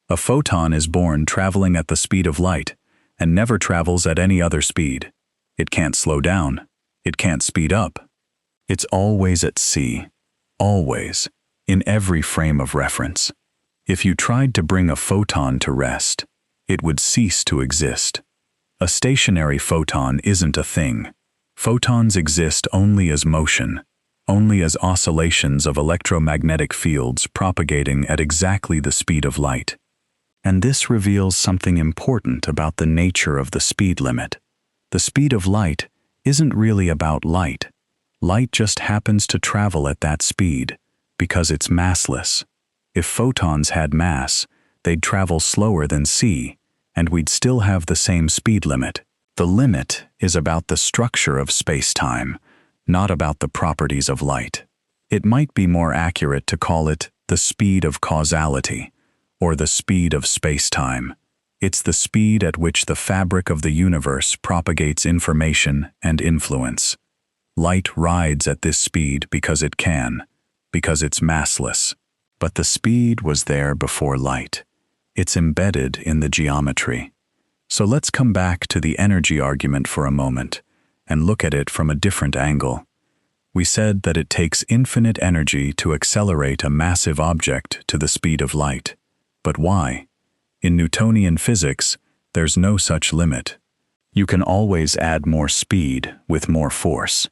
A photon is born traveling at the speed of light and never travels at any other speed. It can't slow down. It can't speed up. It's always at c. Always. In every frame of reference. If you tried to bring a photon to rest, it would cease to exist. A stationary photon isn't a thing. Photons exist only as motion, only as oscillations of electromagnetic fields propagating at exactly the speed of light. And this reveals something important about the nature of the speed limit. The speed of light isn't really about light. Light just happens to travel at that speed, because it's massless. If photons had mass, they'd travel slower than c, and we'd still have the same speed limit. The limit is about the structure of space-time, not about the properties of light. It might be more accurate to call it the speed of causality, or the speed of space-time. It's the speed at which the fabric of the universe propagates information and influence. Light rides at this speed because it can, because it's massless. But the speed was there before light. It's embedded in the geometry. So let's come back to the energy argument for a moment and look at it from a different angle. We said that it takes infinite energy to accelerate a massive object to the speed of light. But why? In Newtonian physics, there's no such limit. You can always add more speed with more force.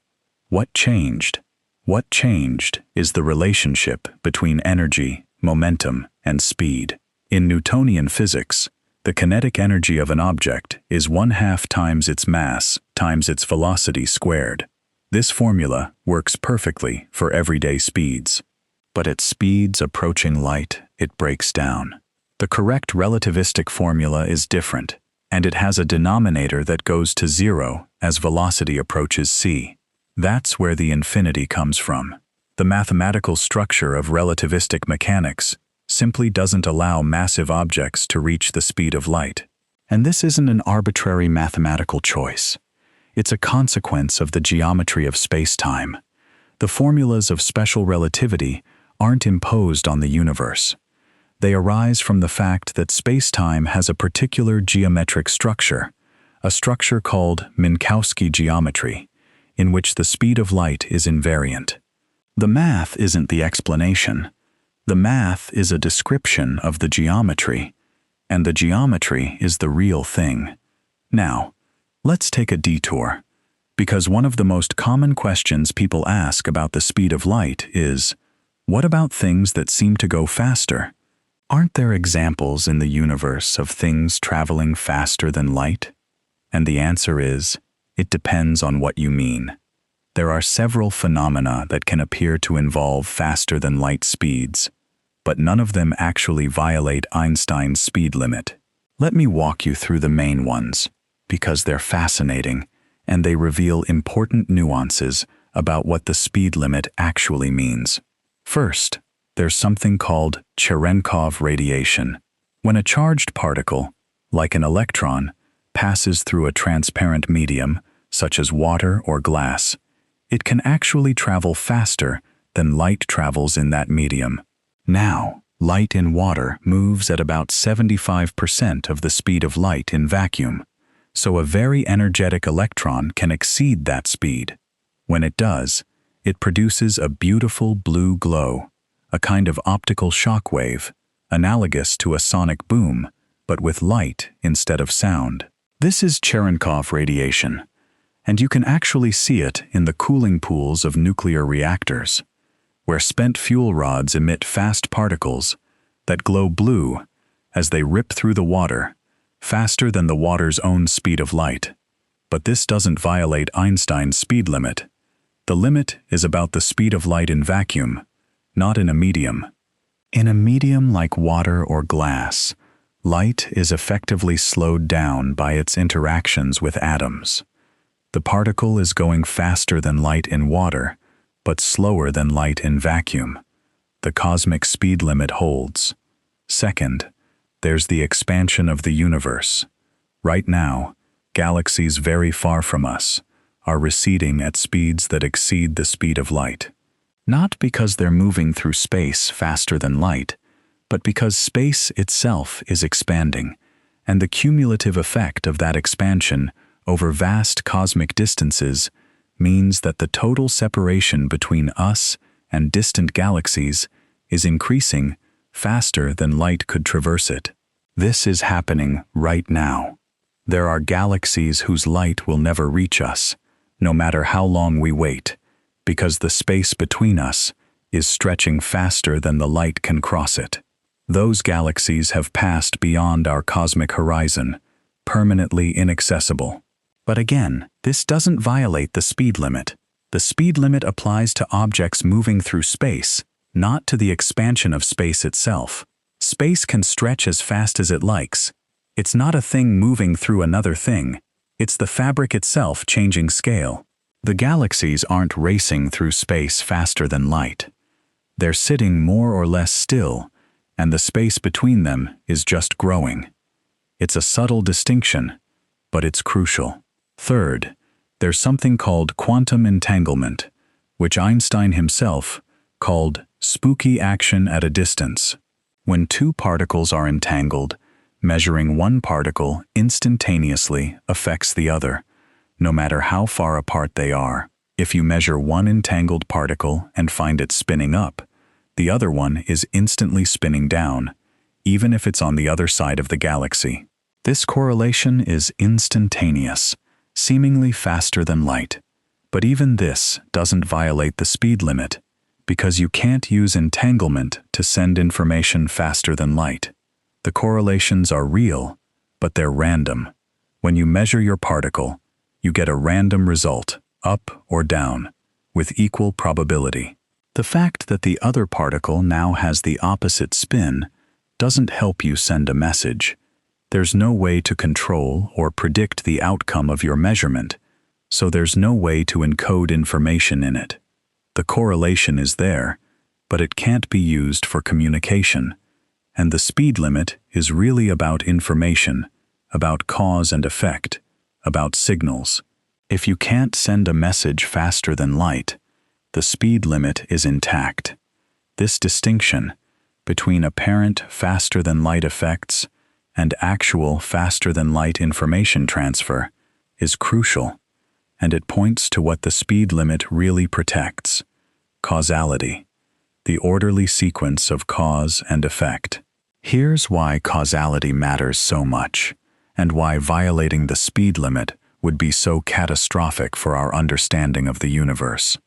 What changed? What changed is the relationship between energy, momentum, and speed. In Newtonian physics, the kinetic energy of an object is 1/2 times its mass times its velocity squared. This formula works perfectly for everyday speeds. But at speeds approaching light, it breaks down. The correct relativistic formula is different, and it has a denominator that goes to 0 as velocity approaches c. That's where the infinity comes from. The mathematical structure of relativistic mechanics simply doesn't allow massive objects to reach the speed of light. And this isn't an arbitrary mathematical choice. It's a consequence of the geometry of space-time. The formulas of special relativity aren't imposed on the universe. They arise from the fact that space-time has a particular geometric structure, a structure called Minkowski geometry, in which the speed of light is invariant. The math isn't the explanation. The math is a description of the geometry, and the geometry is the real thing. Now, let's take a detour, because one of the most common questions people ask about the speed of light is, what about things that seem to go faster? Aren't there examples in the universe of things traveling faster than light? And the answer is, it depends on what you mean. There are several phenomena that can appear to involve faster than light speeds, but none of them actually violate Einstein's speed limit. Let me walk you through the main ones, because they're fascinating, and they reveal important nuances about what the speed limit actually means. First, there's something called Cherenkov radiation. When a charged particle, like an electron, passes through a transparent medium, such as water or glass, it can actually travel faster than light travels in that medium. Now, light in water moves at about 75% of the speed of light in vacuum, so a very energetic electron can exceed that speed. When it does, it produces a beautiful blue glow, a kind of optical shock wave, analogous to a sonic boom, but with light instead of sound. This is Cherenkov radiation, and you can actually see it in the cooling pools of nuclear reactors, where spent fuel rods emit fast particles that glow blue as they rip through the water, faster than the water's own speed of light. But this doesn't violate Einstein's speed limit. The limit is about the speed of light in vacuum, not in a medium. In a medium like water or glass, light is effectively slowed down by its interactions with atoms. The particle is going faster than light in water, but slower than light in vacuum. The cosmic speed limit holds. Second, there's the expansion of the universe. Right now, galaxies very far from us are receding at speeds that exceed the speed of light. Not because they're moving through space faster than light, but because space itself is expanding, and the cumulative effect of that expansion over vast cosmic distances means that the total separation between us and distant galaxies is increasing faster than light could traverse it. This is happening right now. There are galaxies whose light will never reach us, no matter how long we wait, because the space between us is stretching faster than the light can cross it. Those galaxies have passed beyond our cosmic horizon, permanently inaccessible. But again, this doesn't violate the speed limit. The speed limit applies to objects moving through space, not to the expansion of space itself. Space can stretch as fast as it likes. It's not a thing moving through another thing. It's the fabric itself changing scale. The galaxies aren't racing through space faster than light. They're sitting more or less still, and the space between them is just growing. It's a subtle distinction, but it's crucial. Third, there's something called quantum entanglement, which Einstein himself called spooky action at a distance. When two particles are entangled, measuring one particle instantaneously affects the other, no matter how far apart they are. If you measure one entangled particle and find it spinning up, the other one is instantly spinning down, even if it's on the other side of the galaxy. This correlation is instantaneous, seemingly faster than light. But even this doesn't violate the speed limit, because you can't use entanglement to send information faster than light. The correlations are real, but they're random. When you measure your particle, you get a random result, up or down, with equal probability. The fact that the other particle now has the opposite spin doesn't help you send a message. There's no way to control or predict the outcome of your measurement, so there's no way to encode information in it. The correlation is there, but it can't be used for communication, and the speed limit is really about information, about cause and effect, about signals. If you can't send a message faster than light, the speed limit is intact. This distinction between apparent faster-than-light effects and actual faster-than-light information transfer is crucial, and it points to what the speed limit really protects: causality, the orderly sequence of cause and effect. Here's why causality matters so much, and why violating the speed limit would be so catastrophic for our understanding of the universe.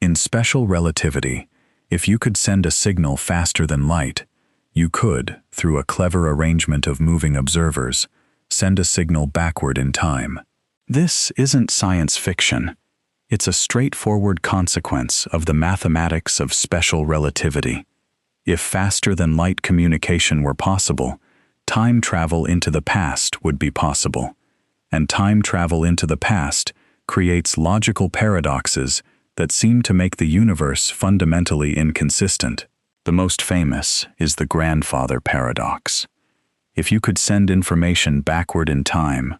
In special relativity, if you could send a signal faster than light, you could, through a clever arrangement of moving observers, send a signal backward in time. This isn't science fiction. It's a straightforward consequence of the mathematics of special relativity. If faster-than-light communication were possible, time travel into the past would be possible. And time travel into the past creates logical paradoxes that seem to make the universe fundamentally inconsistent. The most famous is the grandfather paradox. If you could send information backward in time,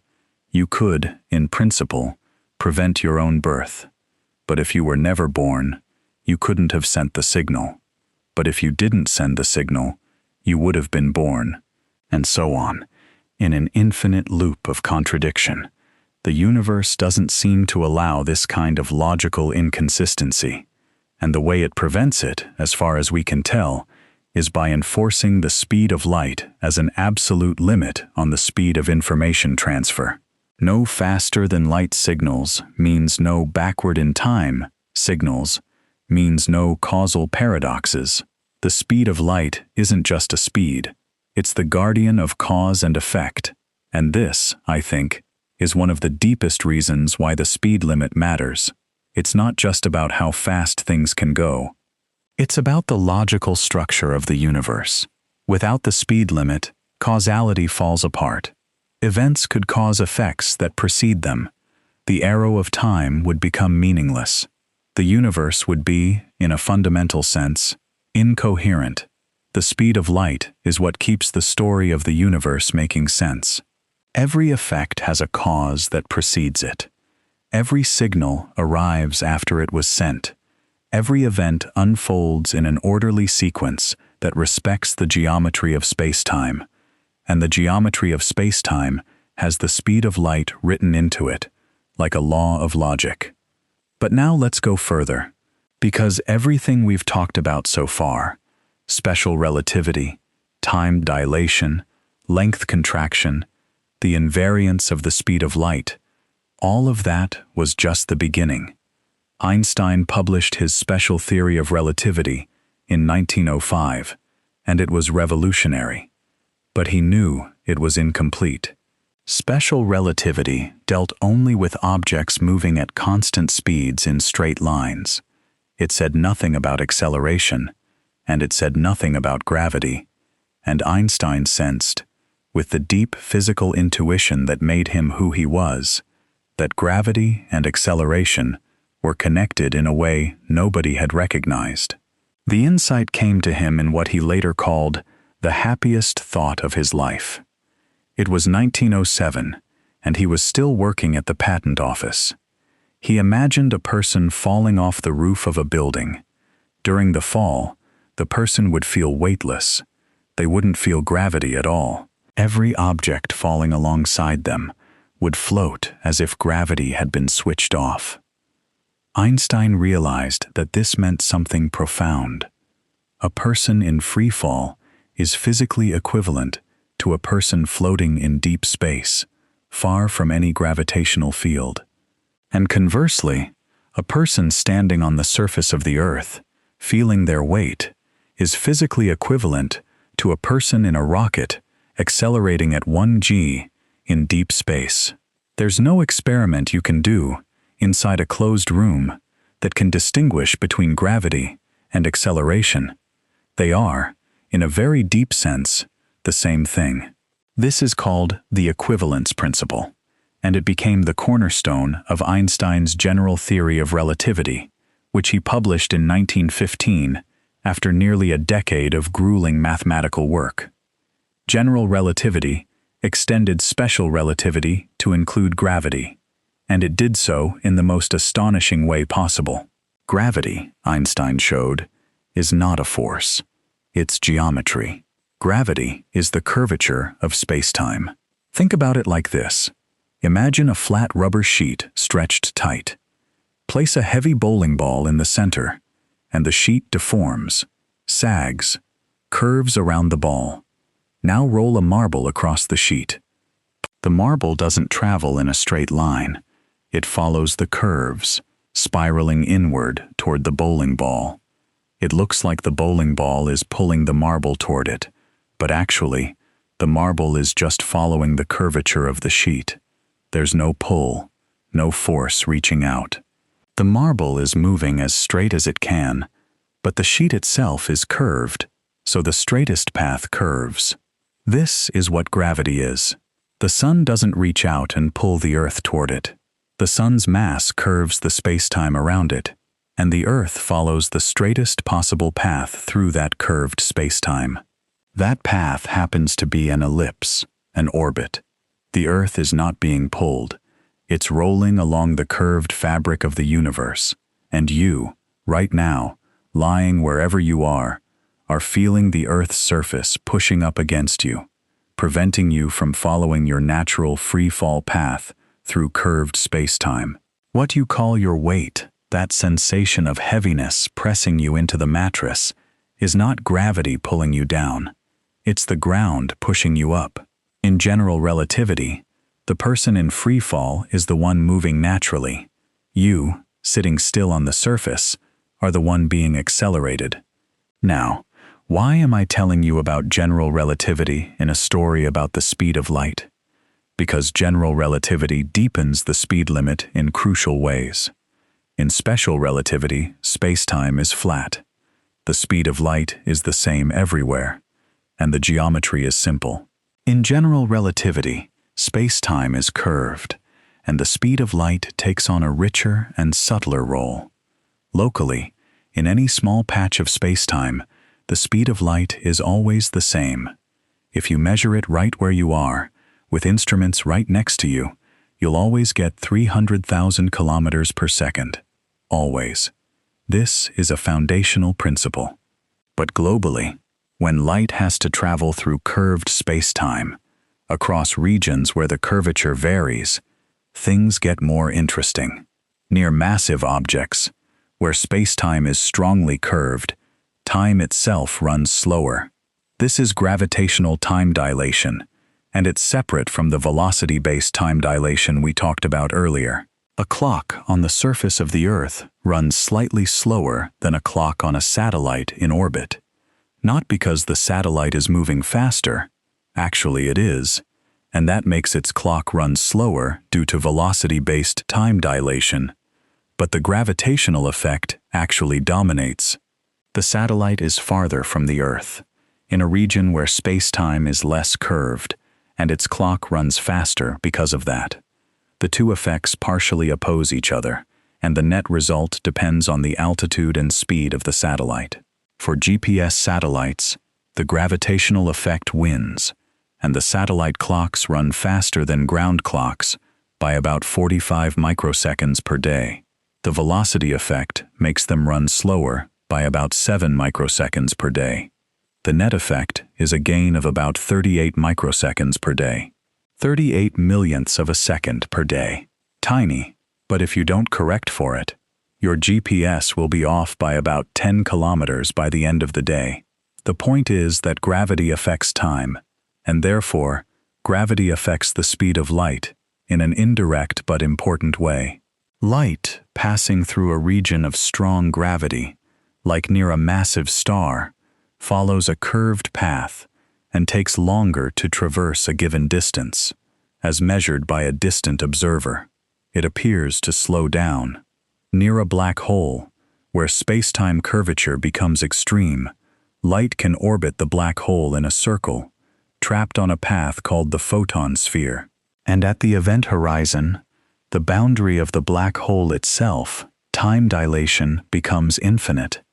You could, in principle, prevent your own birth. But if you were never born, you couldn't have sent the signal. But if you didn't send the signal, you would have been born. And so on, in an infinite loop of contradiction. The universe doesn't seem to allow this kind of logical inconsistency, and the way it prevents it, as far as we can tell, is by enforcing the speed of light as an absolute limit on the speed of information transfer. No faster than light signals means no backward in time signals, means no causal paradoxes. The speed of light isn't just a speed, it's the guardian of cause and effect, and this, I think, is one of the deepest reasons why the speed limit matters. It's not just about how fast things can go. It's about the logical structure of the universe. Without the speed limit, causality falls apart. Events could cause effects that precede them. The arrow of time would become meaningless. The universe would be, in a fundamental sense, incoherent. The speed of light is what keeps the story of the universe making sense. Every effect has a cause that precedes it. Every signal arrives after it was sent. Every event unfolds in an orderly sequence that respects the geometry of spacetime. And the geometry of spacetime has the speed of light written into it, like a law of logic. But now let's go further, because everything we've talked about so far, special relativity, time dilation, length contraction, the invariance of the speed of light, all of that was just the beginning. Einstein published his special theory of relativity in 1905, and it was revolutionary. But he knew it was incomplete. Special relativity dealt only with objects moving at constant speeds in straight lines. It said nothing about acceleration, and it said nothing about gravity. And Einstein sensed, with the deep physical intuition that made him who he was, that gravity and acceleration were connected in a way nobody had recognized. The insight came to him in what he later called the happiest thought of his life. It was 1907, and he was still working at the patent office. He imagined a person falling off the roof of a building. During the fall, the person would feel weightless. They wouldn't feel gravity at all. Every object falling alongside them would float as if gravity had been switched off. Einstein realized that this meant something profound. A person in free fall is physically equivalent to a person floating in deep space, far from any gravitational field. And conversely, a person standing on the surface of the Earth, feeling their weight, is physically equivalent to a person in a rocket accelerating at 1 g in deep space. There's no experiment you can do inside a closed room that can distinguish between gravity and acceleration. They are, in a very deep sense, the same thing. This is called the equivalence principle, and it became the cornerstone of Einstein's general theory of relativity, which he published in 1915 after nearly a decade of grueling mathematical work. General relativity extended special relativity to include gravity, and it did so in the most astonishing way possible. Gravity, Einstein showed, is not a force. It's geometry. Gravity is the curvature of spacetime. Think about it like this. Imagine a flat rubber sheet stretched tight. Place a heavy bowling ball in the center, and the sheet deforms, sags, curves around the ball. Now roll a marble across the sheet. The marble doesn't travel in a straight line. It follows the curves, spiraling inward toward the bowling ball. It looks like the bowling ball is pulling the marble toward it, but actually, the marble is just following the curvature of the sheet. There's no pull, no force reaching out. The marble is moving as straight as it can, but the sheet itself is curved, so the straightest path curves. This is what gravity is. The sun doesn't reach out and pull the Earth toward it. The sun's mass curves the spacetime around it, and the Earth follows the straightest possible path through that curved spacetime. That path happens to be an ellipse, an orbit. The Earth is not being pulled. It's rolling along the curved fabric of the universe. And you, right now, lying wherever you are feeling the Earth's surface pushing up against you, preventing you from following your natural free-fall path through curved space-time. What you call your weight, that sensation of heaviness pressing you into the mattress, is not gravity pulling you down. It's the ground pushing you up. In general relativity, the person in free fall is the one moving naturally. You, sitting still on the surface, are the one being accelerated. Now, why am I telling you about general relativity in a story about the speed of light? Because general relativity deepens the speed limit in crucial ways. In special relativity, space-time is flat. The speed of light is the same everywhere, and the geometry is simple. In general relativity, space-time is curved, and the speed of light takes on a richer and subtler role. Locally, in any small patch of space-time, the speed of light is always the same. If you measure it right where you are, with instruments right next to you, you'll always get 300,000 kilometers per second. Always. This is a foundational principle. But globally, when light has to travel through curved space-time, across regions where the curvature varies, things get more interesting. Near massive objects, where space-time is strongly curved, time itself runs slower. This is gravitational time dilation, and it's separate from the velocity-based time dilation we talked about earlier. A clock on the surface of the Earth runs slightly slower than a clock on a satellite in orbit. Not because the satellite is moving faster, actually it is, and that makes its clock run slower due to velocity-based time dilation, but the gravitational effect actually dominates. The satellite is farther from the Earth, in a region where space-time is less curved, and its clock runs faster because of that. The two effects partially oppose each other, and the net result depends on the altitude and speed of the satellite. For GPS satellites, the gravitational effect wins, and the satellite clocks run faster than ground clocks by about 45 microseconds per day. The velocity effect makes them run slower by about 7 microseconds per day. The net effect is a gain of about 38 microseconds per day. 38 millionths of a second per day. Tiny, but if you don't correct for it, your GPS will be off by about 10 kilometers by the end of the day. The point is that gravity affects time, and therefore, gravity affects the speed of light in an indirect but important way. Light passing through a region of strong gravity, like near a massive star, follows a curved path and takes longer to traverse a given distance, as measured by a distant observer. It appears to slow down. Near a black hole, where space-time curvature becomes extreme, light can orbit the black hole in a circle, trapped on a path called the photon sphere. And at the event horizon, the boundary of the black hole itself, time dilation becomes infinite.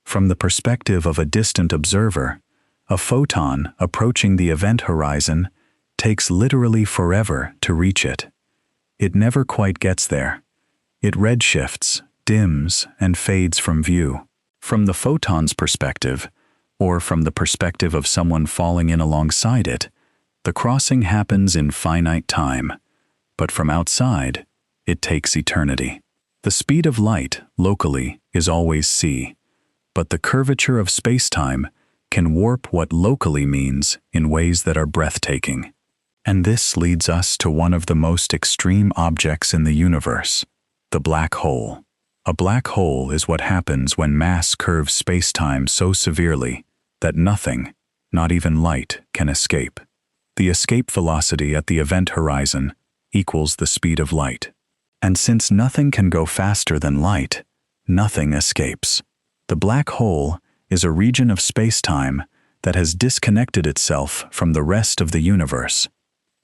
From the perspective of a distant observer, a photon approaching the event horizon takes literally forever to reach it. It never quite gets there. It redshifts, dims, and fades from view. From the photon's perspective, or from the perspective of someone falling in alongside it, the crossing happens in finite time, but from outside, it takes eternity. The speed of light, locally, is always c, but the curvature of space-time can warp what locally means in ways that are breathtaking. And this leads us to one of the most extreme objects in the universe, the black hole. A black hole is what happens when mass curves space-time so severely that nothing, not even light, can escape. The escape velocity at the event horizon equals the speed of light. And since nothing can go faster than light, nothing escapes. The black hole is a region of space-time that has disconnected itself from the rest of the universe.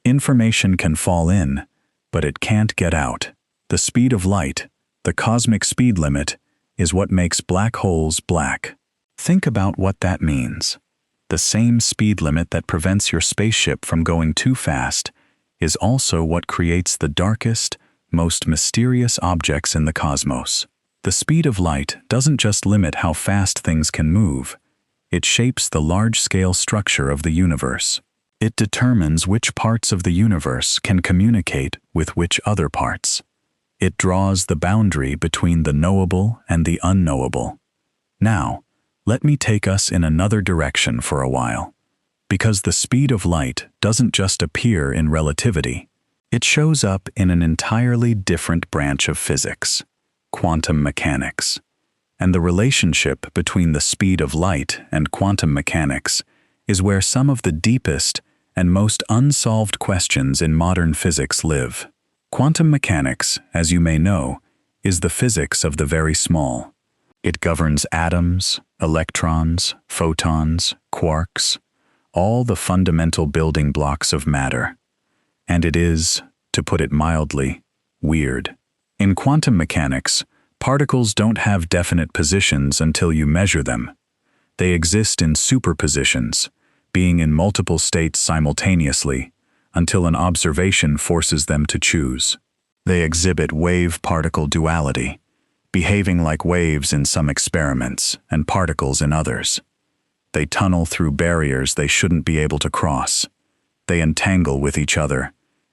Information can fall in, but it can't get out. The speed of light, the cosmic speed limit, is what makes black holes black. Think about what that means. The same speed limit that prevents your spaceship from going too fast is also what creates the darkest, most mysterious objects in the cosmos. The speed of light doesn't just limit how fast things can move, it shapes the large-scale structure of the universe. It determines which parts of the universe can communicate with which other parts. It draws the boundary between the knowable and the unknowable. Now, let me take us in another direction for a while. Because the speed of light doesn't just appear in relativity, it shows up in an entirely different branch of physics, quantum mechanics. And the relationship between the speed of light and quantum mechanics is where some of the deepest and most unsolved questions in modern physics live. Quantum mechanics, as you may know, is the physics of the very small. It governs atoms, electrons, photons, quarks, all the fundamental building blocks of matter. And it is, to put it mildly, weird. In quantum mechanics, particles don't have definite positions until you measure them. They exist in superpositions, being in multiple states simultaneously, until an observation forces them to choose. They exhibit wave-particle duality, behaving like waves in some experiments and particles in others. They tunnel through barriers they shouldn't be able to cross. They entangle with each other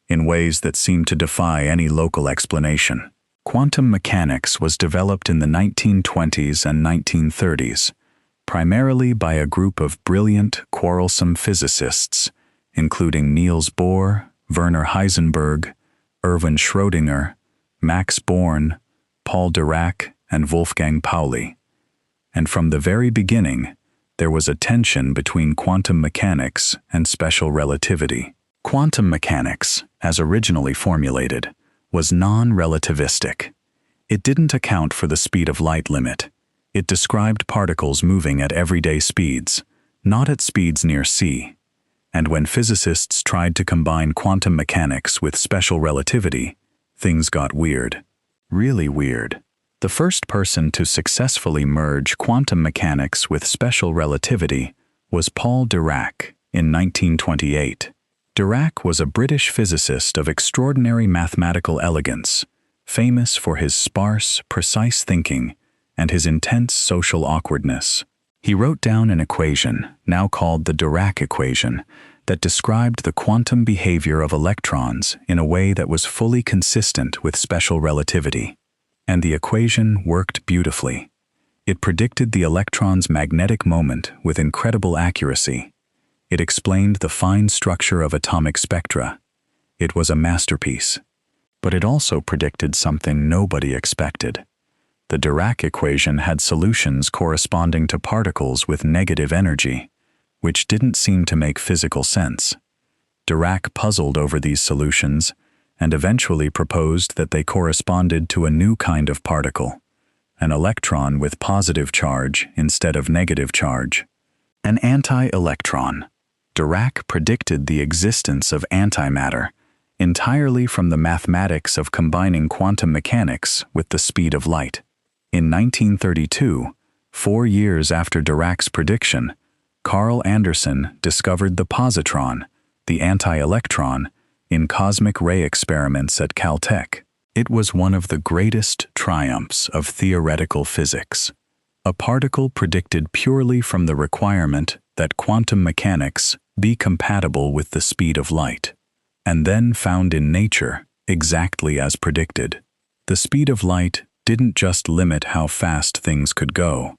in ways that seem to defy any local explanation. Quantum mechanics was developed in the 1920s and 1930s, primarily by a group of brilliant, quarrelsome physicists, including Niels Bohr, Werner Heisenberg, Erwin Schrödinger, Max Born, Paul Dirac, and Wolfgang Pauli. And from the very beginning, there was a tension between quantum mechanics and special relativity. Quantum mechanics, as originally formulated, was non-relativistic. It didn't account for the speed of light limit. It described particles moving at everyday speeds, not at speeds near c. And when physicists tried to combine quantum mechanics with special relativity, things got weird. Really weird. The first person to successfully merge quantum mechanics with special relativity was Paul Dirac in 1928. Dirac was a British physicist of extraordinary mathematical elegance, famous for his sparse, precise thinking and his intense social awkwardness. He wrote down an equation, now called the Dirac equation, that described the quantum behavior of electrons in a way that was fully consistent with special relativity. And the equation worked beautifully. It predicted the electron's magnetic moment with incredible accuracy. It explained the fine structure of atomic spectra. It was a masterpiece. But it also predicted something nobody expected. The Dirac equation had solutions corresponding to particles with negative energy, which didn't seem to make physical sense. Dirac puzzled over these solutions and eventually proposed that they corresponded to a new kind of particle, an electron with positive charge instead of negative charge. An anti-electron. Dirac predicted the existence of antimatter entirely from the mathematics of combining quantum mechanics with the speed of light. In 1932, 4 years after Dirac's prediction, Carl Anderson discovered the positron, the anti-electron, in cosmic ray experiments at Caltech. It was one of the greatest triumphs of theoretical physics. A particle predicted purely from the requirement that quantum mechanics be compatible with the speed of light, and then found in nature exactly as predicted. The speed of light didn't just limit how fast things could go.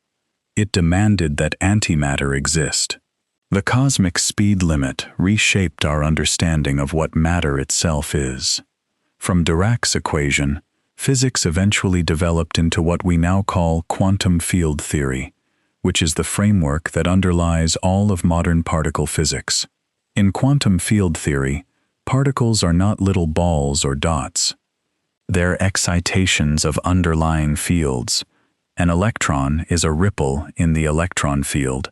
It demanded that antimatter exist. The cosmic speed limit reshaped our understanding of what matter itself is. From Dirac's equation, physics eventually developed into what we now call quantum field theory, which is the framework that underlies all of modern particle physics. In quantum field theory, particles are not little balls or dots. They're excitations of underlying fields. An electron is a ripple in the electron field.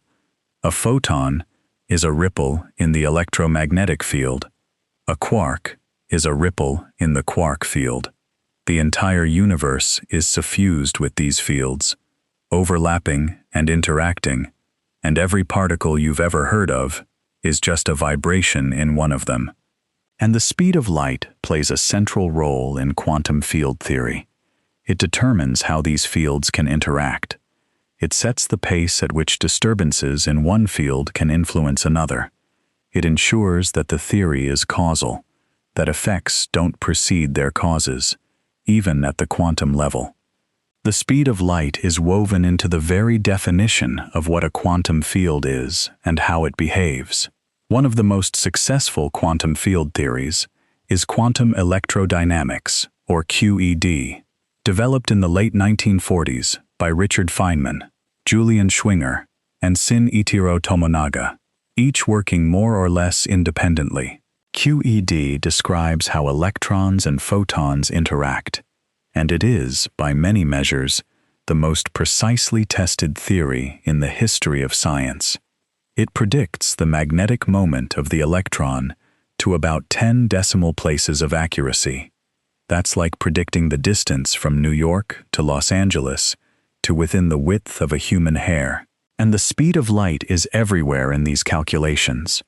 A photon is a ripple in the electromagnetic field. A quark is a ripple in the quark field. The entire universe is suffused with these fields, overlapping and interacting, and every particle you've ever heard of is just a vibration in one of them. And the speed of light plays a central role in quantum field theory. It determines how these fields can interact. It sets the pace at which disturbances in one field can influence another. It ensures that the theory is causal, that effects don't precede their causes, even at the quantum level. The speed of light is woven into the very definition of what a quantum field is and how it behaves. One of the most successful quantum field theories is quantum electrodynamics, or QED, developed in the late 1940s by Richard Feynman, Julian Schwinger, and Shinichiro Tomonaga, each working more or less independently. QED describes how electrons and photons interact, and it is, by many measures, the most precisely tested theory in the history of science. It predicts the magnetic moment of the electron to about 10 decimal places of accuracy. That's like predicting the distance from New York to Los Angeles to within the width of a human hair. And the speed of light is everywhere in these calculations.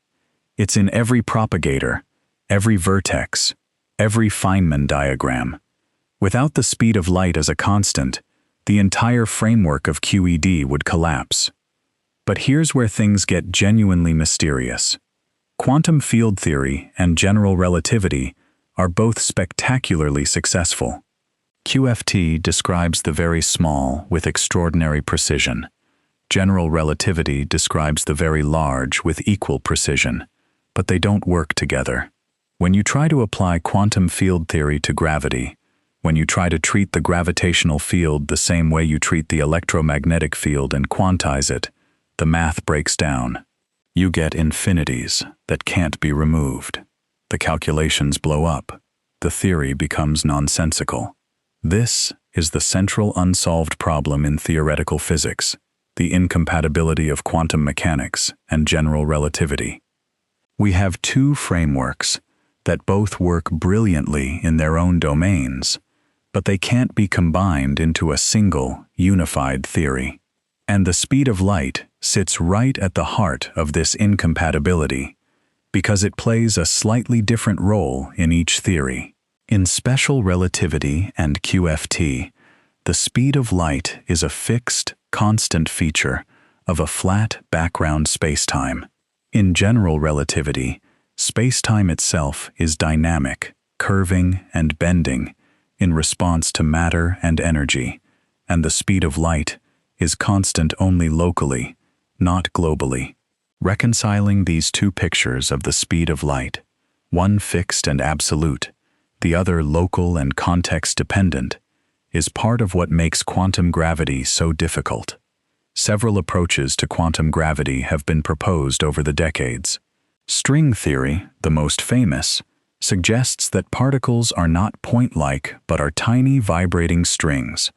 It's in every propagator, every vertex, every Feynman diagram. Without the speed of light as a constant, the entire framework of QED would collapse. But here's where things get genuinely mysterious. Quantum field theory and general relativity are both spectacularly successful. QFT describes the very small with extraordinary precision. General relativity describes the very large with equal precision, but they don't work together. When you try to apply quantum field theory to gravity, when you try to treat the gravitational field the same way you treat the electromagnetic field and quantize it, the math breaks down. You get infinities that can't be removed. The calculations blow up. The theory becomes nonsensical. This is the central unsolved problem in theoretical physics, the incompatibility of quantum mechanics and general relativity. We have two frameworks that both work brilliantly in their own domains, but they can't be combined into a single, unified theory. And the speed of light sits right at the heart of this incompatibility, because it plays a slightly different role in each theory. In special relativity and QFT, the speed of light is a fixed, constant feature of a flat background spacetime. In general relativity, spacetime itself is dynamic, curving and bending in response to matter and energy, and the speed of light is constant only locally, not globally. Reconciling these two pictures of the speed of light, one fixed and absolute, the other local and context-dependent, is part of what makes quantum gravity so difficult. Several approaches to quantum gravity have been proposed over the decades. String theory, the most famous, suggests that particles are not point-like but are tiny vibrating strings,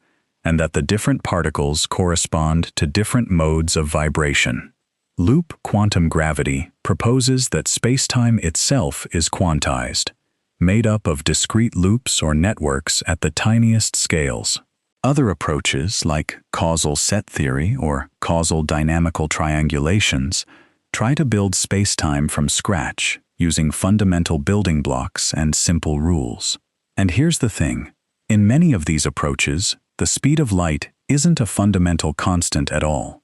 and that the different particles correspond to different modes of vibration. Loop quantum gravity proposes that spacetime itself is quantized, made up of discrete loops or networks at the tiniest scales. Other approaches, like causal set theory or causal dynamical triangulations, try to build spacetime from scratch using fundamental building blocks and simple rules. And here's the thing. In many of these approaches, the speed of light isn't a fundamental constant at all.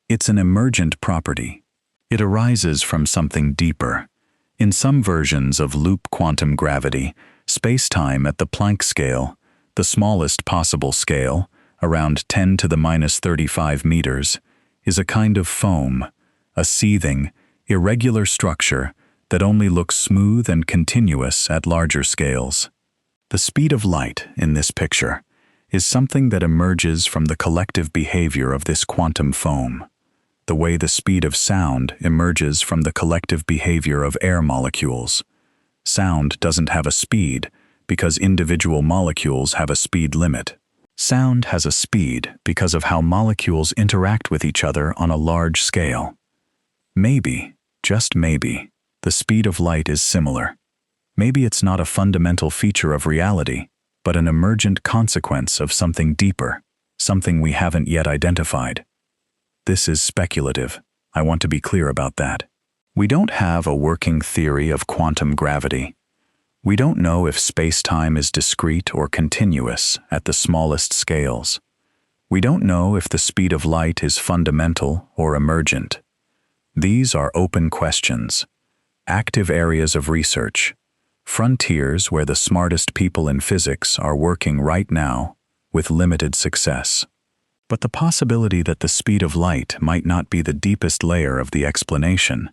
It's an emergent property. It arises from something deeper. In some versions of loop quantum gravity, spacetime at the Planck scale, the smallest possible scale, around 10 to the minus 35 meters, is a kind of foam, a seething, irregular structure that only looks smooth and continuous at larger scales. The speed of light in this picture is something that emerges from the collective behavior of this quantum foam, the way the speed of sound emerges from the collective behavior of air molecules. Sound doesn't have a speed because individual molecules have a speed limit. Sound has a speed because of how molecules interact with each other on a large scale. Maybe, just maybe, the speed of light is similar. Maybe it's not a fundamental feature of reality, but an emergent consequence of something deeper, something we haven't yet identified. This is speculative. I want to be clear about that. We don't have a working theory of quantum gravity. We don't know if space-time is discrete or continuous at the smallest scales. We don't know if the speed of light is fundamental or emergent. These are open questions, active areas of research, frontiers where the smartest people in physics are working right now with limited success. But the possibility that the speed of light might not be the deepest layer of the explanation,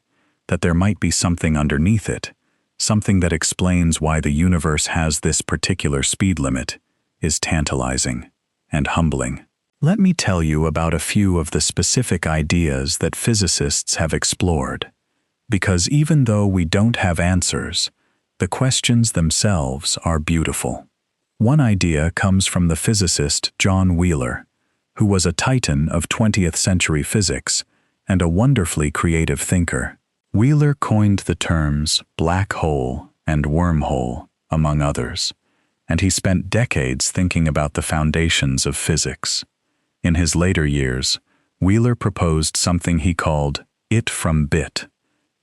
that there might be something underneath it, something that explains why the universe has this particular speed limit, is tantalizing and humbling. Let me tell you about a few of the specific ideas that physicists have explored, because even though we don't have answers, the questions themselves are beautiful. One idea comes from the physicist John Wheeler, who was a titan of 20th century physics and a wonderfully creative thinker. Wheeler coined the terms black hole and wormhole, among others, and he spent decades thinking about the foundations of physics. In his later years, Wheeler proposed something he called it from bit,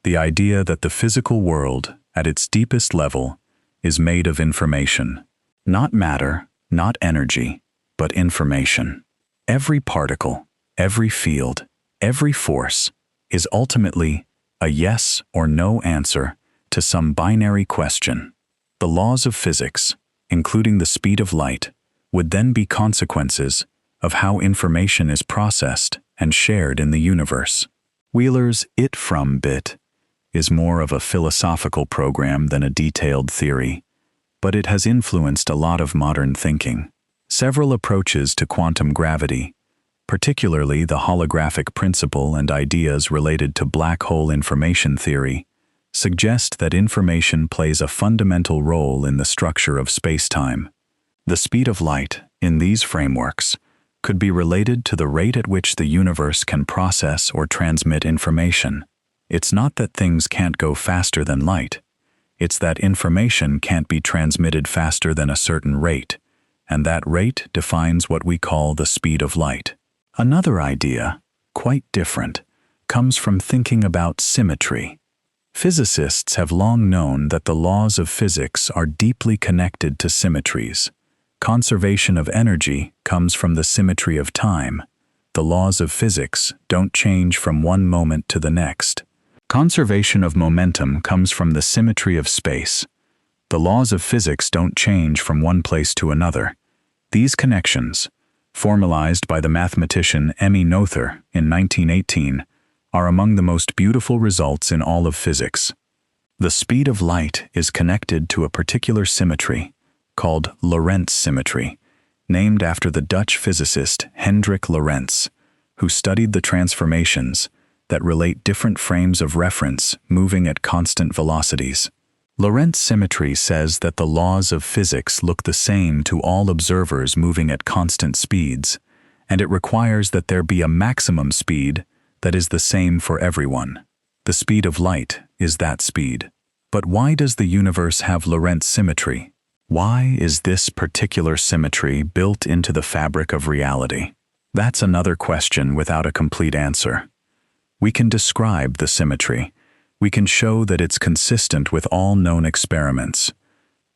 the idea that the physical world, at its deepest level, is made of information. Not matter, not energy, but information. Every particle, every field, every force is ultimately a yes or no answer to some binary question. The laws of physics, including the speed of light, would then be consequences of how information is processed and shared in the universe. Wheeler's it from bit is more of a philosophical program than a detailed theory, but it has influenced a lot of modern thinking. Several approaches to quantum gravity, particularly the holographic principle and ideas related to black hole information theory, suggest that information plays a fundamental role in the structure of spacetime. The speed of light, in these frameworks, could be related to the rate at which the universe can process or transmit information. It's not that things can't go faster than light. It's that information can't be transmitted faster than a certain rate, and that rate defines what we call the speed of light. Another idea, quite different, comes from thinking about symmetry. Physicists have long known that the laws of physics are deeply connected to symmetries. Conservation of energy comes from the symmetry of time. The laws of physics don't change from one moment to the next. Conservation of momentum comes from the symmetry of space. The laws of physics don't change from one place to another. These connections, formalized by the mathematician Emmy Noether in 1918, are among the most beautiful results in all of physics. The speed of light is connected to a particular symmetry, called Lorentz symmetry, named after the Dutch physicist Hendrik Lorentz, who studied the transformations that relate different frames of reference moving at constant velocities. Lorentz symmetry says that the laws of physics look the same to all observers moving at constant speeds, and it requires that there be a maximum speed that is the same for everyone. The speed of light is that speed. But why does the universe have Lorentz symmetry? Why is this particular symmetry built into the fabric of reality? That's another question without a complete answer. We can describe the symmetry. We can show that it's consistent with all known experiments.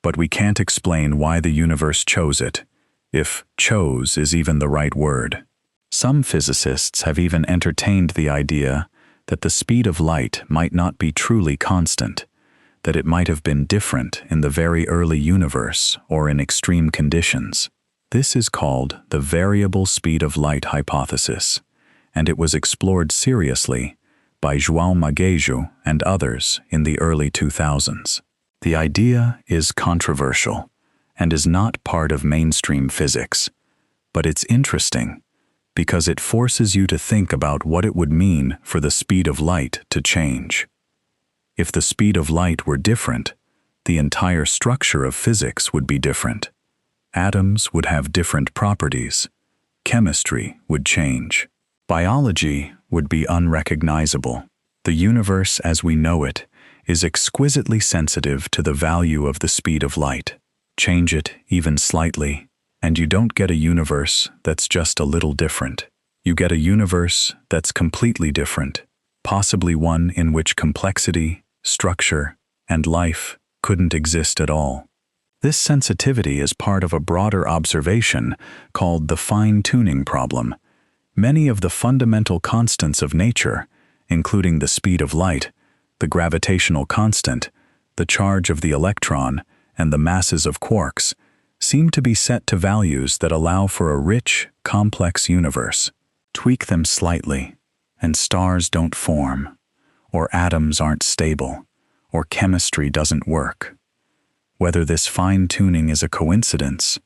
But we can't explain why the universe chose it, if chose is even the right word. Some physicists have even entertained the idea that the speed of light might not be truly constant, that it might have been different in the very early universe or in extreme conditions. This is called the variable speed of light hypothesis, and it was explored seriously by João Magejo and others in the early 2000s. The idea is controversial and is not part of mainstream physics, but it's interesting because it forces you to think about what it would mean for the speed of light to change. If the speed of light were different, the entire structure of physics would be different. Atoms would have different properties. Chemistry would change. Biology would be unrecognizable. The universe as we know it is exquisitely sensitive to the value of the speed of light. Change it even slightly, and you don't get a universe that's just a little different. You get a universe that's completely different, possibly one in which complexity, structure, and life couldn't exist at all. This sensitivity is part of a broader observation called the fine-tuning problem. Many of the fundamental constants of nature, including the speed of light, the gravitational constant, the charge of the electron, and the masses of quarks, seem to be set to values that allow for a rich, complex universe. Tweak them slightly, and stars don't form, or atoms aren't stable, or chemistry doesn't work. Whether this fine-tuning is a coincidence,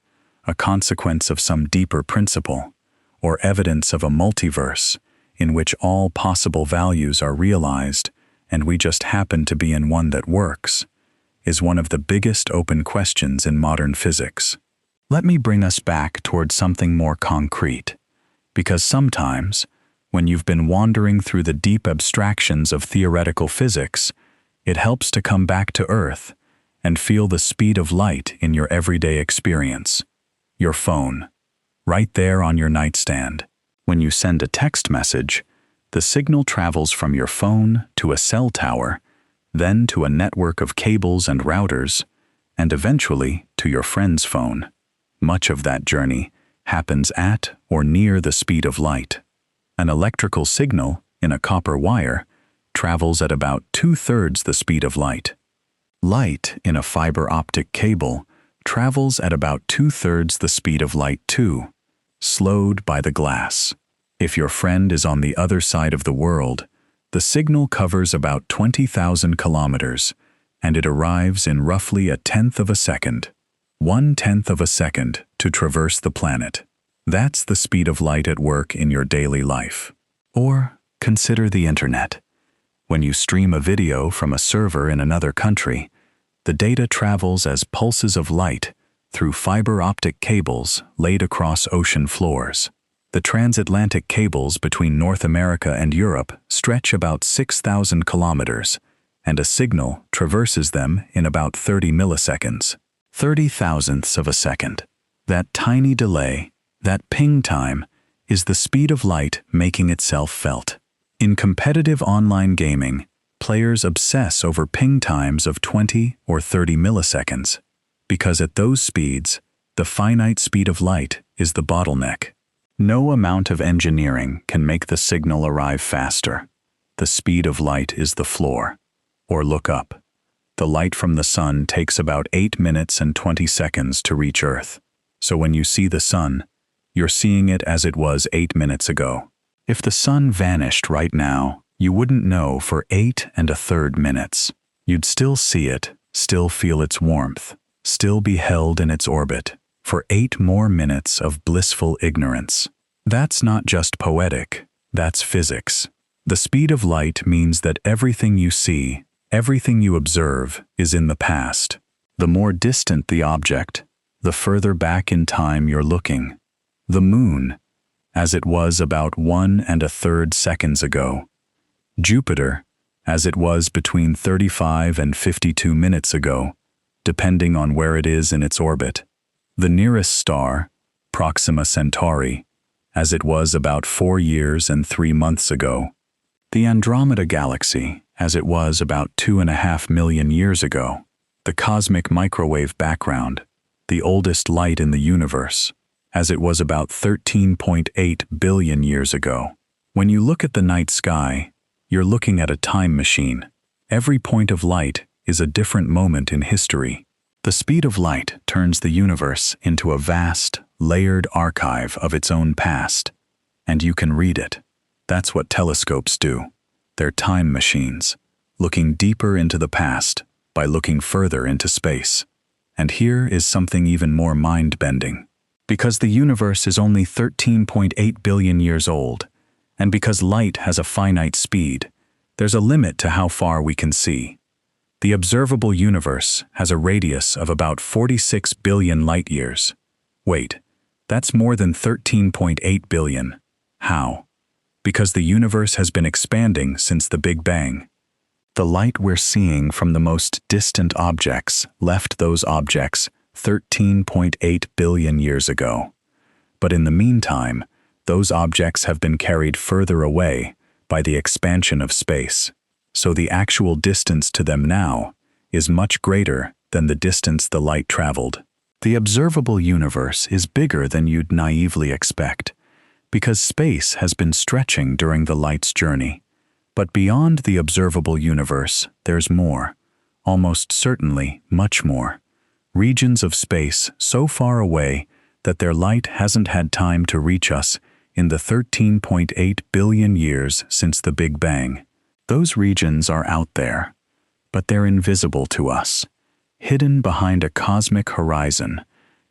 a consequence of some deeper principle, or evidence of a multiverse in which all possible values are realized and we just happen to be in one that works, is one of the biggest open questions in modern physics. Let me bring us back toward something more concrete, because sometimes, when you've been wandering through the deep abstractions of theoretical physics, it helps to come back to Earth and feel the speed of light in your everyday experience. Your phone, right there on your nightstand. When you send a text message, the signal travels from your phone to a cell tower, then to a network of cables and routers, and eventually to your friend's phone. Much of that journey happens at or near the speed of light. An electrical signal in a copper wire travels at about 2/3 the speed of light. Light in a fiber optic cable travels at about 2/3 the speed of light too, slowed by the glass. If your friend is on the other side of the world, the signal covers about 20,000 kilometers, and it arrives in roughly 1/10 of a second. 1/10 of a second to traverse the planet. That's the speed of light at work in your daily life. Or consider the internet. When you stream a video from a server in another country, the data travels as pulses of light through fiber optic cables laid across ocean floors. The transatlantic cables between North America and Europe stretch about 6,000 kilometers, and a signal traverses them in about 30 milliseconds. 30 thousandths of a second. That tiny delay, that ping time, is the speed of light making itself felt. In competitive online gaming, players obsess over ping times of 20 or 30 milliseconds, because at those speeds, the finite speed of light is the bottleneck. No amount of engineering can make the signal arrive faster. The speed of light is the floor. Or look up. The light from the sun takes about 8 minutes and 20 seconds to reach Earth. So when you see the sun, you're seeing it as it was 8 minutes ago. If the sun vanished right now, you wouldn't know for 8 1/3 minutes. You'd still see it, still feel its warmth, still be held in its orbit, for 8 more minutes of blissful ignorance. That's not just poetic, that's physics. The speed of light means that everything you see, everything you observe, is in the past. The more distant the object, the further back in time you're looking. The moon, as it was about 1 1/3 seconds ago. Jupiter, as it was between 35 and 52 minutes ago, depending on where it is in its orbit. The nearest star, Proxima Centauri, as it was about 4 years and 3 months ago. The Andromeda Galaxy, as it was about 2.5 million years ago. The cosmic microwave background, the oldest light in the universe, as it was about 13.8 billion years ago. When you look at the night sky, you're looking at a time machine. Every point of light is a different moment in history. The speed of light turns the universe into a vast, layered archive of its own past, and you can read it. That's what telescopes do. They're time machines, looking deeper into the past by looking further into space. And here is something even more mind-bending. Because the universe is only 13.8 billion years old, and because light has a finite speed, there's a limit to how far we can see. The observable universe has a radius of about 46 billion light-years. Wait, that's more than 13.8 billion. How? Because the universe has been expanding since the Big Bang. The light we're seeing from the most distant objects left those objects 13.8 billion years ago. But in the meantime, those objects have been carried further away by the expansion of space. So the actual distance to them now is much greater than the distance the light traveled. The observable universe is bigger than you'd naively expect, because space has been stretching during the light's journey. But beyond the observable universe, there's more, almost certainly much more. Regions of space so far away that their light hasn't had time to reach us in the 13.8 billion years since the Big Bang. Those regions are out there, but they're invisible to us, hidden behind a cosmic horizon,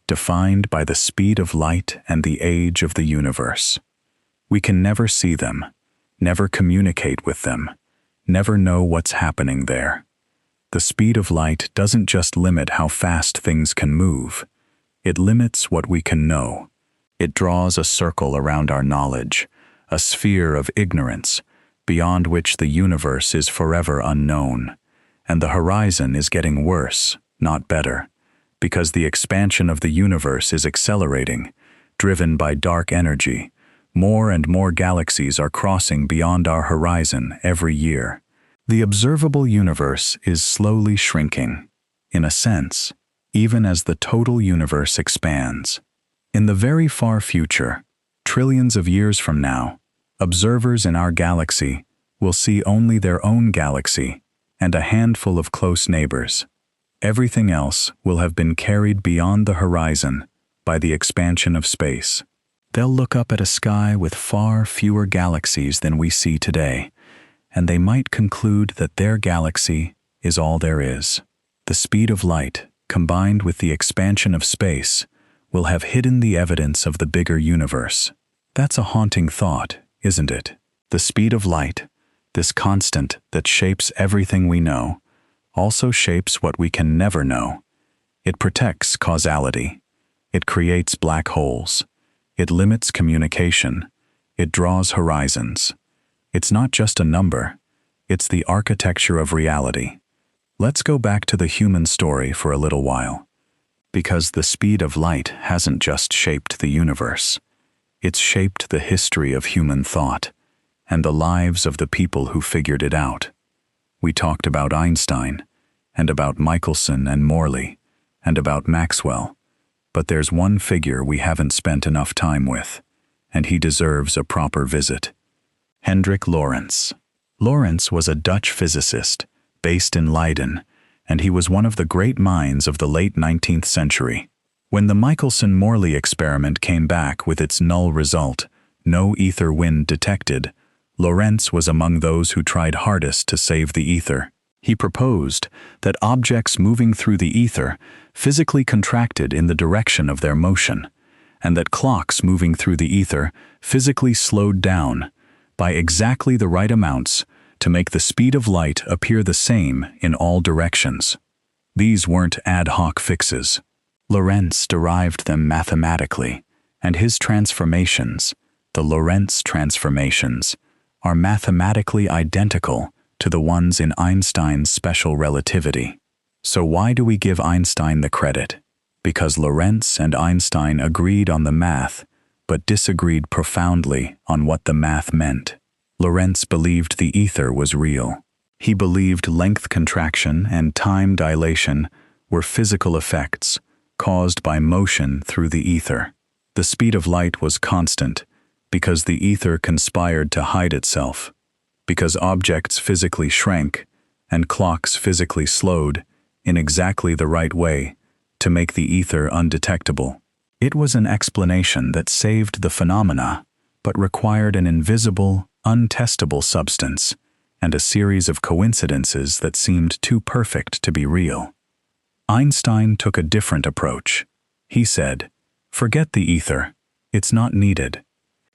defined by the speed of light and the age of the universe. We can never see them, never communicate with them, never know what's happening there. The speed of light doesn't just limit how fast things can move, it limits what we can know. It draws a circle around our knowledge, a sphere of ignorance, beyond which the universe is forever unknown. And the horizon is getting worse, not better, because the expansion of the universe is accelerating, driven by dark energy. More and more galaxies are crossing beyond our horizon every year. The observable universe is slowly shrinking, in a sense, even as the total universe expands. In the very far future, trillions of years from now, observers in our galaxy will see only their own galaxy and a handful of close neighbors. Everything else will have been carried beyond the horizon by the expansion of space. They'll look up at a sky with far fewer galaxies than we see today, and they might conclude that their galaxy is all there is. The speed of light, combined with the expansion of space, will have hidden the evidence of the bigger universe. That's a haunting thought, isn't it? The speed of light, this constant that shapes everything we know, also shapes what we can never know. It protects causality. It creates black holes. It limits communication. It draws horizons. It's not just a number. It's the architecture of reality. Let's go back to the human story for a little while. Because the speed of light hasn't just shaped the universe. It's shaped the history of human thought and the lives of the people who figured it out. We talked about Einstein, and about Michelson and Morley, and about Maxwell, but there's one figure we haven't spent enough time with, and he deserves a proper visit. Hendrik Lorentz. Lorentz was a Dutch physicist, based in Leiden, and he was one of the great minds of the late 19th century. When the Michelson-Morley experiment came back with its null result, no ether wind detected, Lorentz was among those who tried hardest to save the ether. He proposed that objects moving through the ether physically contracted in the direction of their motion, and that clocks moving through the ether physically slowed down by exactly the right amounts to make the speed of light appear the same in all directions. These weren't ad hoc fixes. Lorentz derived them mathematically, and his transformations, the Lorentz transformations, are mathematically identical to the ones in Einstein's special relativity. So why do we give Einstein the credit? Because Lorentz and Einstein agreed on the math, but disagreed profoundly on what the math meant. Lorentz believed the ether was real. He believed length contraction and time dilation were physical effects caused by motion through the ether. The speed of light was constant because the ether conspired to hide itself, because objects physically shrank and clocks physically slowed in exactly the right way to make the ether undetectable. It was an explanation that saved the phenomena, but required an invisible, untestable substance and a series of coincidences that seemed too perfect to be real. Einstein took a different approach. He said, "Forget the ether. It's not needed.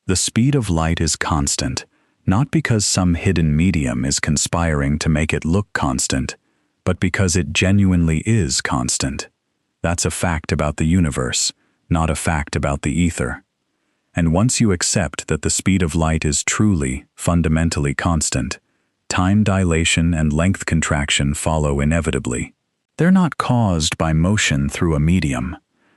The speed of light is constant, not because some hidden medium is conspiring to make it look constant, but because it genuinely is constant. That's a fact about the universe, not a fact about the ether. And once you accept that the speed of light is truly, fundamentally constant, time dilation and length contraction follow inevitably. They're not caused by motion through a medium.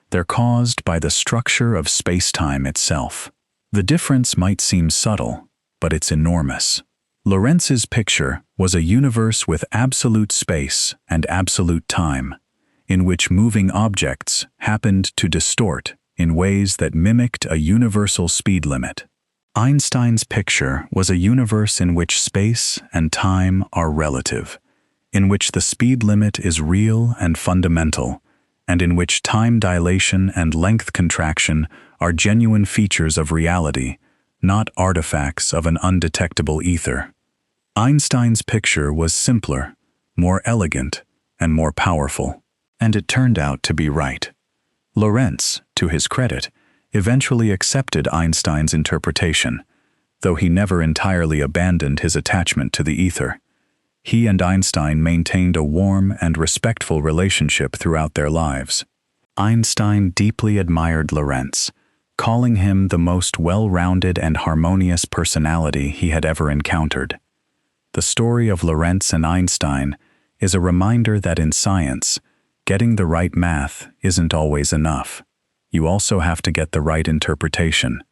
They're caused by the structure of spacetime itself. The difference might seem subtle, but it's enormous. Lorentz's picture was a universe with absolute space and absolute time, in which moving objects happened to distort in ways that mimicked a universal speed limit. Einstein's picture was a universe in which space and time are relative, in which the speed limit is real and fundamental, and in which time dilation and length contraction are genuine features of reality, not artifacts of an undetectable ether. Einstein's picture was simpler, more elegant, and more powerful, and it turned out to be right. Lorentz, to his credit, eventually accepted Einstein's interpretation, though he never entirely abandoned his attachment to the ether. He and Einstein maintained a warm and respectful relationship throughout their lives. Einstein deeply admired Lorentz, calling him the most well-rounded and harmonious personality he had ever encountered. The story of Lorentz and Einstein is a reminder that in science, getting the right math isn't always enough. You also have to get the right interpretation.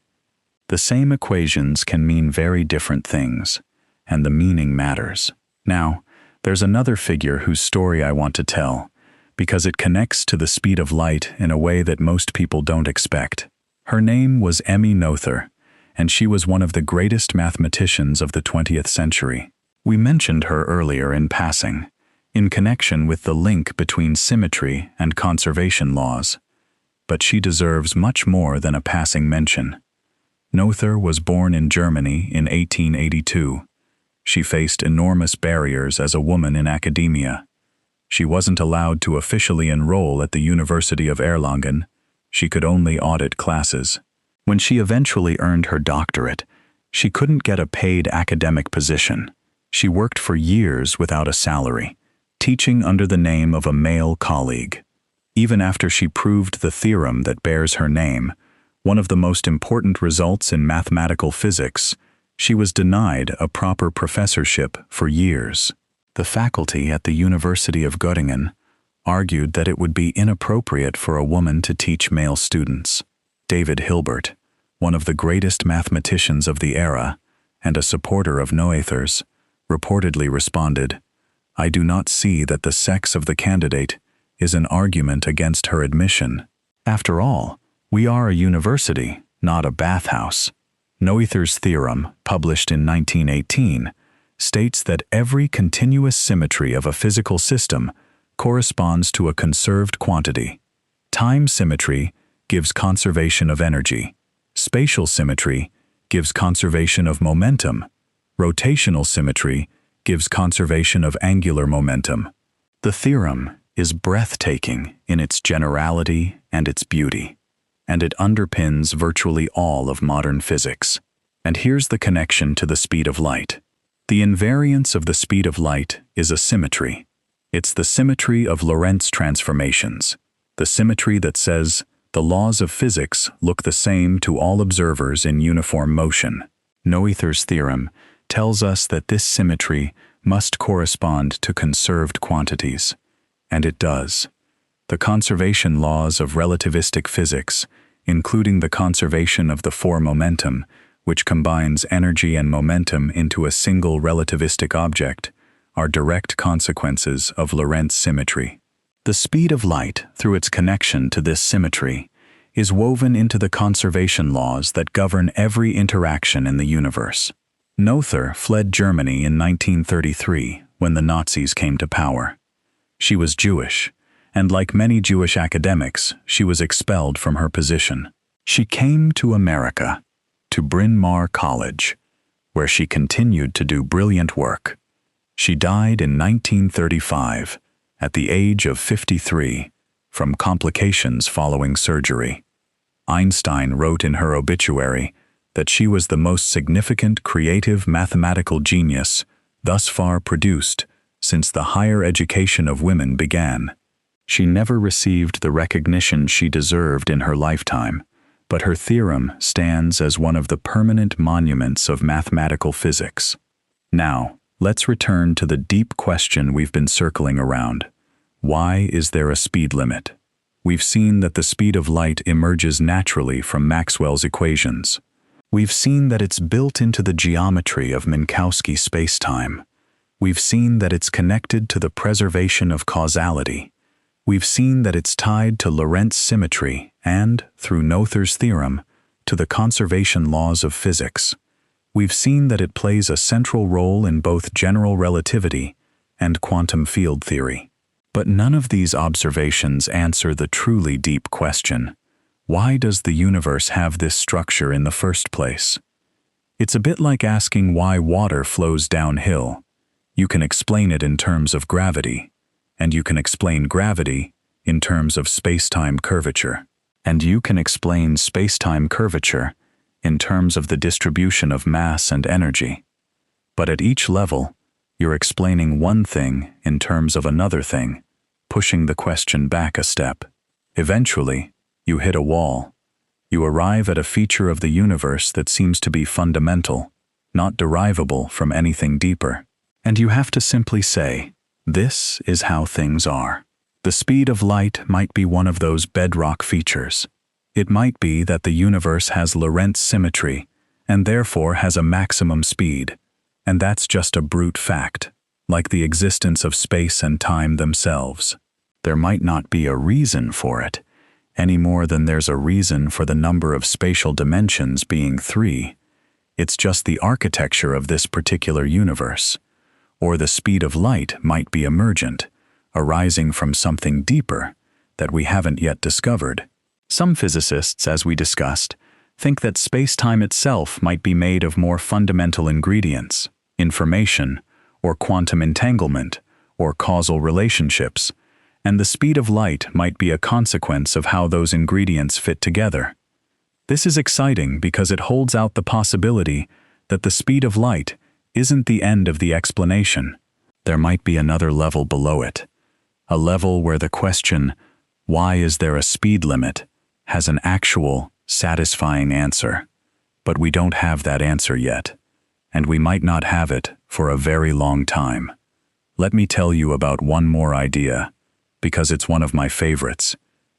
The same equations can mean very different things, and the meaning matters. Now, there's another figure whose story I want to tell, because it connects to the speed of light in a way that most people don't expect. Her name was Emmy Noether, and she was one of the greatest mathematicians of the 20th century. We mentioned her earlier in passing, in connection with the link between symmetry and conservation laws. But she deserves much more than a passing mention. Noether was born in Germany in 1882. She faced enormous barriers as a woman in academia. She wasn't allowed to officially enroll at the University of Erlangen. She could only audit classes. When she eventually earned her doctorate, she couldn't get a paid academic position. She worked for years without a salary, teaching under the name of a male colleague. Even after she proved the theorem that bears her name, one of the most important results in mathematical physics, she was denied a proper professorship for years. The faculty at the University of Göttingen argued that it would be inappropriate for a woman to teach male students. David Hilbert, one of the greatest mathematicians of the era and a supporter of Noether's, reportedly responded, "I do not see that the sex of the candidate is an argument against her admission. After all, we are a university, not a bathhouse." Noether's theorem, published in 1918, states that every continuous symmetry of a physical system corresponds to a conserved quantity. Time symmetry gives conservation of energy. Spatial symmetry gives conservation of momentum. Rotational symmetry gives conservation of angular momentum. The theorem is breathtaking in its generality and its beauty, and it underpins virtually all of modern physics. And here's the connection to the speed of light. The invariance of the speed of light is a symmetry. It's the symmetry of Lorentz transformations, the symmetry that says the laws of physics look the same to all observers in uniform motion. Noether's theorem tells us that this symmetry must correspond to conserved quantities, and it does. The conservation laws of relativistic physics, including the conservation of the four momentum, which combines energy and momentum into a single relativistic object, are direct consequences of Lorentz symmetry. The speed of light, through its connection to this symmetry, is woven into the conservation laws that govern every interaction in the universe. Noether fled Germany in 1933 when the Nazis came to power. She was Jewish, and like many Jewish academics, she was expelled from her position. She came to America, to Bryn Mawr College, where she continued to do brilliant work. She died in 1935, at the age of 53, from complications following surgery. Einstein wrote in her obituary that she was the most significant creative mathematical genius thus far produced since the higher education of women began. She never received the recognition she deserved in her lifetime, but her theorem stands as one of the permanent monuments of mathematical physics. Now, let's return to the deep question we've been circling around. Why is there a speed limit? We've seen that the speed of light emerges naturally from Maxwell's equations. We've seen that it's built into the geometry of Minkowski spacetime. We've seen that it's connected to the preservation of causality. We've seen that it's tied to Lorentz symmetry and, through Noether's theorem, to the conservation laws of physics. We've seen that it plays a central role in both general relativity and quantum field theory. But none of these observations answer the truly deep question: why does the universe have this structure in the first place? It's a bit like asking why water flows downhill. You can explain it in terms of gravity, and you can explain gravity in terms of spacetime curvature, and you can explain spacetime curvature in terms of the distribution of mass and energy. But at each level, you're explaining one thing in terms of another thing, pushing the question back a step. Eventually, you hit a wall. You arrive at a feature of the universe that seems to be fundamental, not derivable from anything deeper. And you have to simply say, this is how things are. The speed of light might be one of those bedrock features. It might be that the universe has Lorentz symmetry and therefore has a maximum speed, and that's just a brute fact, like the existence of space and time themselves. There might not be a reason for it, any more than there's a reason for the number of spatial dimensions being 3. It's just the architecture of this particular universe. Or the speed of light might be emergent, arising from something deeper that we haven't yet discovered. Some physicists, as we discussed, think that space-time itself might be made of more fundamental ingredients, information, or quantum entanglement, or causal relationships, and the speed of light might be a consequence of how those ingredients fit together. This is exciting because it holds out the possibility that the speed of light isn't the end of the explanation. There might be another level below it, a level where the question, why is there a speed limit, has an actual, satisfying answer. But we don't have that answer yet, and we might not have it for a very long time. Let me tell you about one more idea, because it's one of my favorites,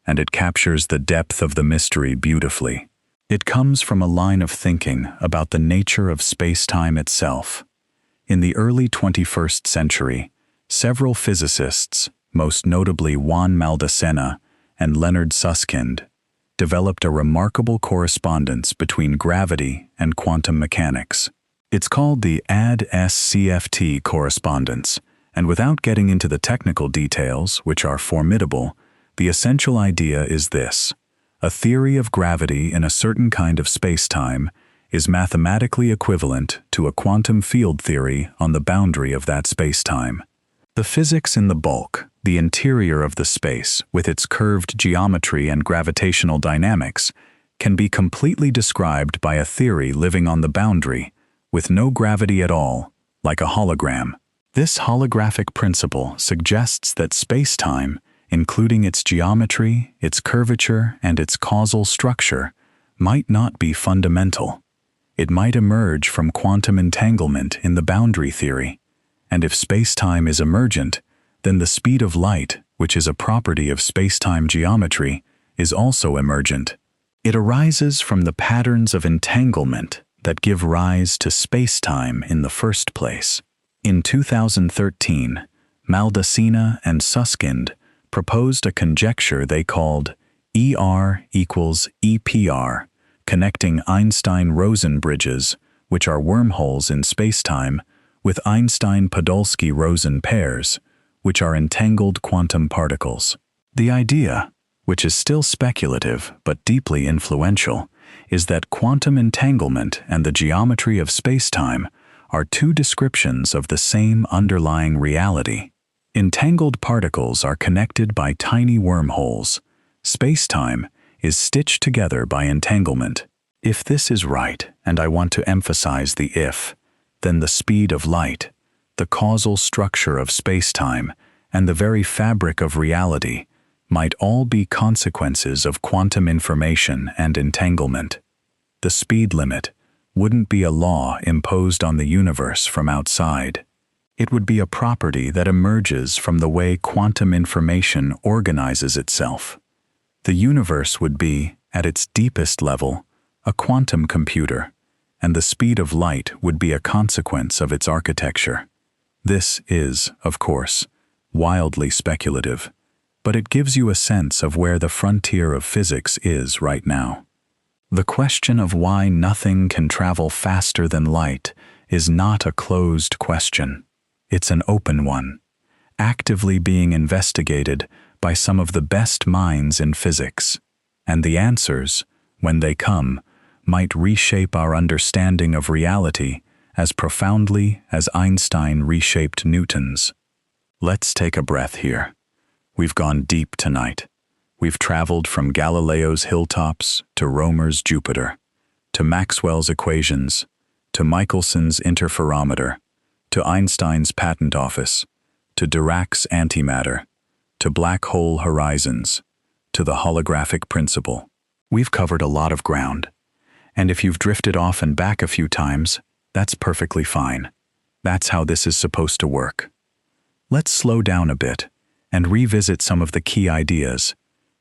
and it captures the depth of the mystery beautifully. It comes from a line of thinking about the nature of space-time itself. In the early 21st century, several physicists, most notably Juan Maldacena and Leonard Susskind, developed a remarkable correspondence between gravity and quantum mechanics. It's called the AD-SCFT correspondence, and without getting into the technical details, which are formidable, the essential idea is this: a theory of gravity in a certain kind of space-time is mathematically equivalent to a quantum field theory on the boundary of that space-time. The physics in the bulk, the interior of the space, with its curved geometry and gravitational dynamics, can be completely described by a theory living on the boundary, with no gravity at all, like a hologram. This holographic principle suggests that space-time, including its geometry, its curvature, and its causal structure, might not be fundamental. It might emerge from quantum entanglement in the boundary theory, and if space-time is emergent, then the speed of light, which is a property of space-time geometry, is also emergent. It arises from the patterns of entanglement that give rise to space-time in the first place. In 2013, Maldacena and Susskind proposed a conjecture they called ER equals EPR, connecting Einstein-Rosen bridges, which are wormholes in spacetime, with Einstein-Podolsky-Rosen pairs, which are entangled quantum particles. The idea, which is still speculative but deeply influential, is that quantum entanglement and the geometry of spacetime are two descriptions of the same underlying reality. Entangled particles are connected by tiny wormholes. Spacetime is stitched together by entanglement. If this is right, and I want to emphasize the if, then the speed of light, the causal structure of spacetime, and the very fabric of reality might all be consequences of quantum information and entanglement. The speed limit wouldn't be a law imposed on the universe from outside. It would be a property that emerges from the way quantum information organizes itself. The universe would be, at its deepest level, a quantum computer, and the speed of light would be a consequence of its architecture. This is, of course, wildly speculative, but it gives you a sense of where the frontier of physics is right now. The question of why nothing can travel faster than light is not a closed question. It's an open one, actively being investigated by some of the best minds in physics. And the answers, when they come, might reshape our understanding of reality as profoundly as Einstein reshaped Newton's. Let's take a breath here. We've gone deep tonight. We've traveled from Galileo's hilltops to Roemer's Jupiter, to Maxwell's equations, to Michelson's interferometer, to Einstein's patent office, to Dirac's antimatter, to black hole horizons, to the holographic principle. We've covered a lot of ground, and if you've drifted off and back a few times, that's perfectly fine. That's how this is supposed to work. Let's slow down a bit and revisit some of the key ideas,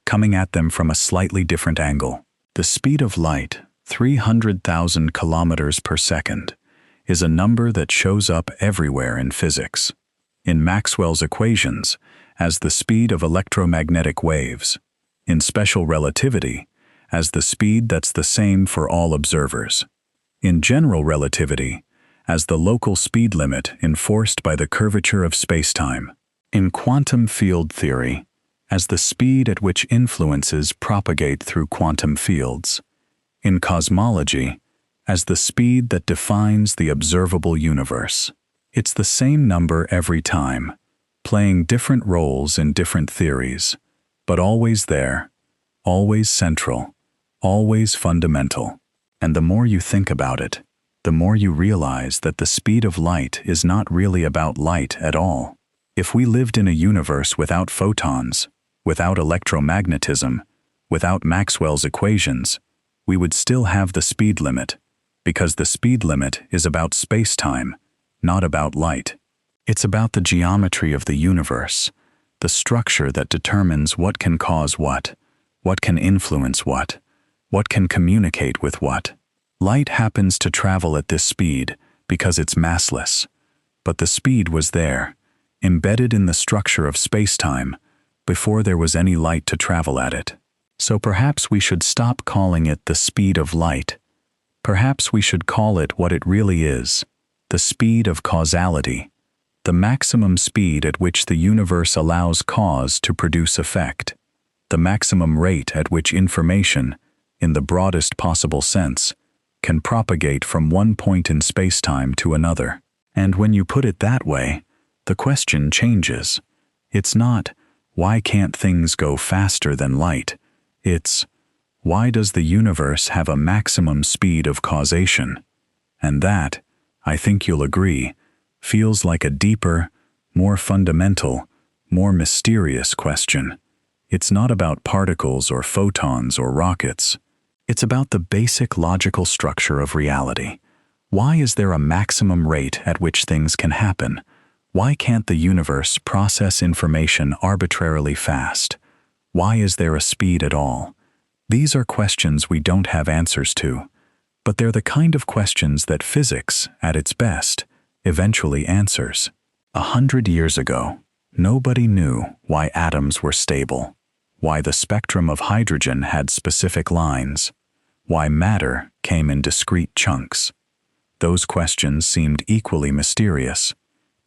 coming at them from a slightly different angle. The speed of light, 300,000 kilometers per second, is a number that shows up everywhere in physics. In Maxwell's equations, as the speed of electromagnetic waves. In special relativity, as the speed that's the same for all observers. In general relativity, as the local speed limit enforced by the curvature of spacetime. In quantum field theory, as the speed at which influences propagate through quantum fields. In cosmology, as the speed that defines the observable universe. It's the same number every time, playing different roles in different theories, but always there, always central, always fundamental. And the more you think about it, the more you realize that the speed of light is not really about light at all. If we lived in a universe without photons, without electromagnetism, without Maxwell's equations, we would still have the speed limit, because the speed limit is about space-time, not about light. It's about the geometry of the universe, the structure that determines what can cause what can influence what can communicate with what. Light happens to travel at this speed because it's massless, but the speed was there, embedded in the structure of space-time, before there was any light to travel at it. So perhaps we should stop calling it the speed of light. Perhaps we should call it what it really is, the speed of causality, the maximum speed at which the universe allows cause to produce effect, the maximum rate at which information, in the broadest possible sense, can propagate from one point in spacetime to another. And when you put it that way, the question changes. It's not, why can't things go faster than light? It's, why does the universe have a maximum speed of causation? And that, I think you'll agree, feels like a deeper, more fundamental, more mysterious question. It's not about particles or photons or rockets. It's about the basic logical structure of reality. Why is there a maximum rate at which things can happen? Why can't the universe process information arbitrarily fast? Why is there a speed at all? These are questions we don't have answers to, but they're the kind of questions that physics, at its best, eventually answers. 100 years ago, nobody knew why atoms were stable, why the spectrum of hydrogen had specific lines, why matter came in discrete chunks. Those questions seemed equally mysterious,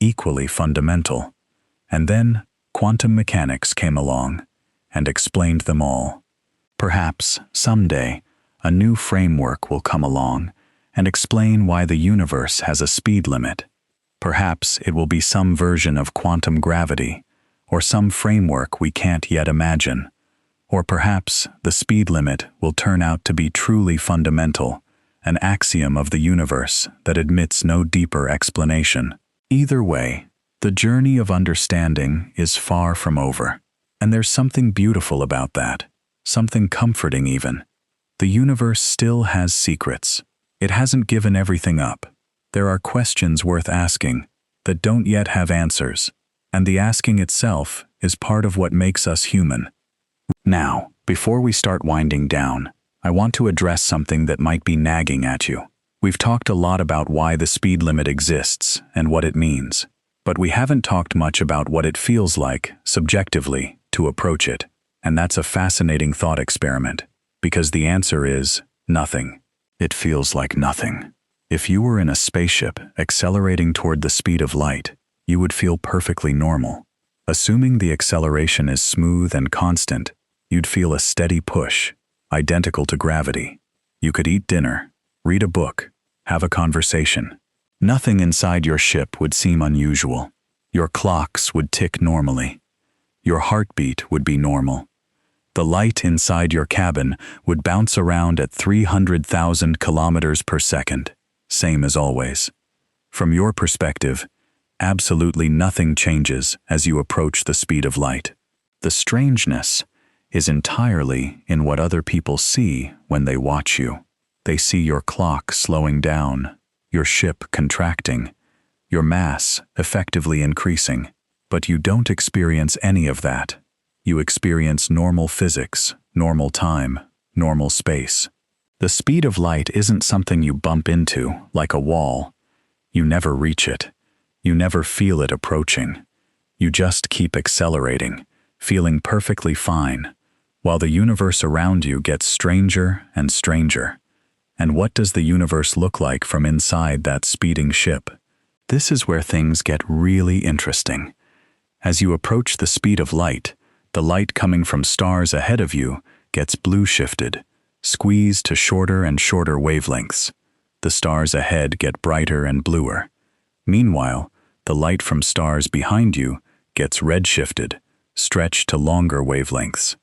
equally fundamental. And then quantum mechanics came along and explained them all. Perhaps, someday, a new framework will come along and explain why the universe has a speed limit. Perhaps it will be some version of quantum gravity, or some framework we can't yet imagine. Or perhaps the speed limit will turn out to be truly fundamental, an axiom of the universe that admits no deeper explanation. Either way, the journey of understanding is far from over. And there's something beautiful about that, something comforting even. The universe still has secrets. It hasn't given everything up. There are questions worth asking that don't yet have answers, and the asking itself is part of what makes us human. Now, before we start winding down, I want to address something that might be nagging at you. We've talked a lot about why the speed limit exists and what it means, but we haven't talked much about what it feels like, subjectively, to approach it. And that's a fascinating thought experiment, because the answer is nothing. It feels like nothing. If you were in a spaceship accelerating toward the speed of light, you would feel perfectly normal. Assuming the acceleration is smooth and constant, you'd feel a steady push, identical to gravity. You could eat dinner, read a book, have a conversation. Nothing inside your ship would seem unusual. Your clocks would tick normally. Your heartbeat would be normal. The light inside your cabin would bounce around at 300,000 kilometers per second, same as always. From your perspective, absolutely nothing changes as you approach the speed of light. The strangeness is entirely in what other people see when they watch you. They see your clock slowing down, your ship contracting, your mass effectively increasing. But you don't experience any of that. You experience normal physics, normal time, normal space. The speed of light isn't something you bump into, like a wall. You never reach it. You never feel it approaching. You just keep accelerating, feeling perfectly fine, while the universe around you gets stranger and stranger. And what does the universe look like from inside that speeding ship? This is where things get really interesting. As you approach the speed of light, the light coming from stars ahead of you gets blue shifted, squeezed to shorter and shorter wavelengths. The stars ahead get brighter and bluer. Meanwhile, the light from stars behind you gets red shifted, stretched to longer wavelengths.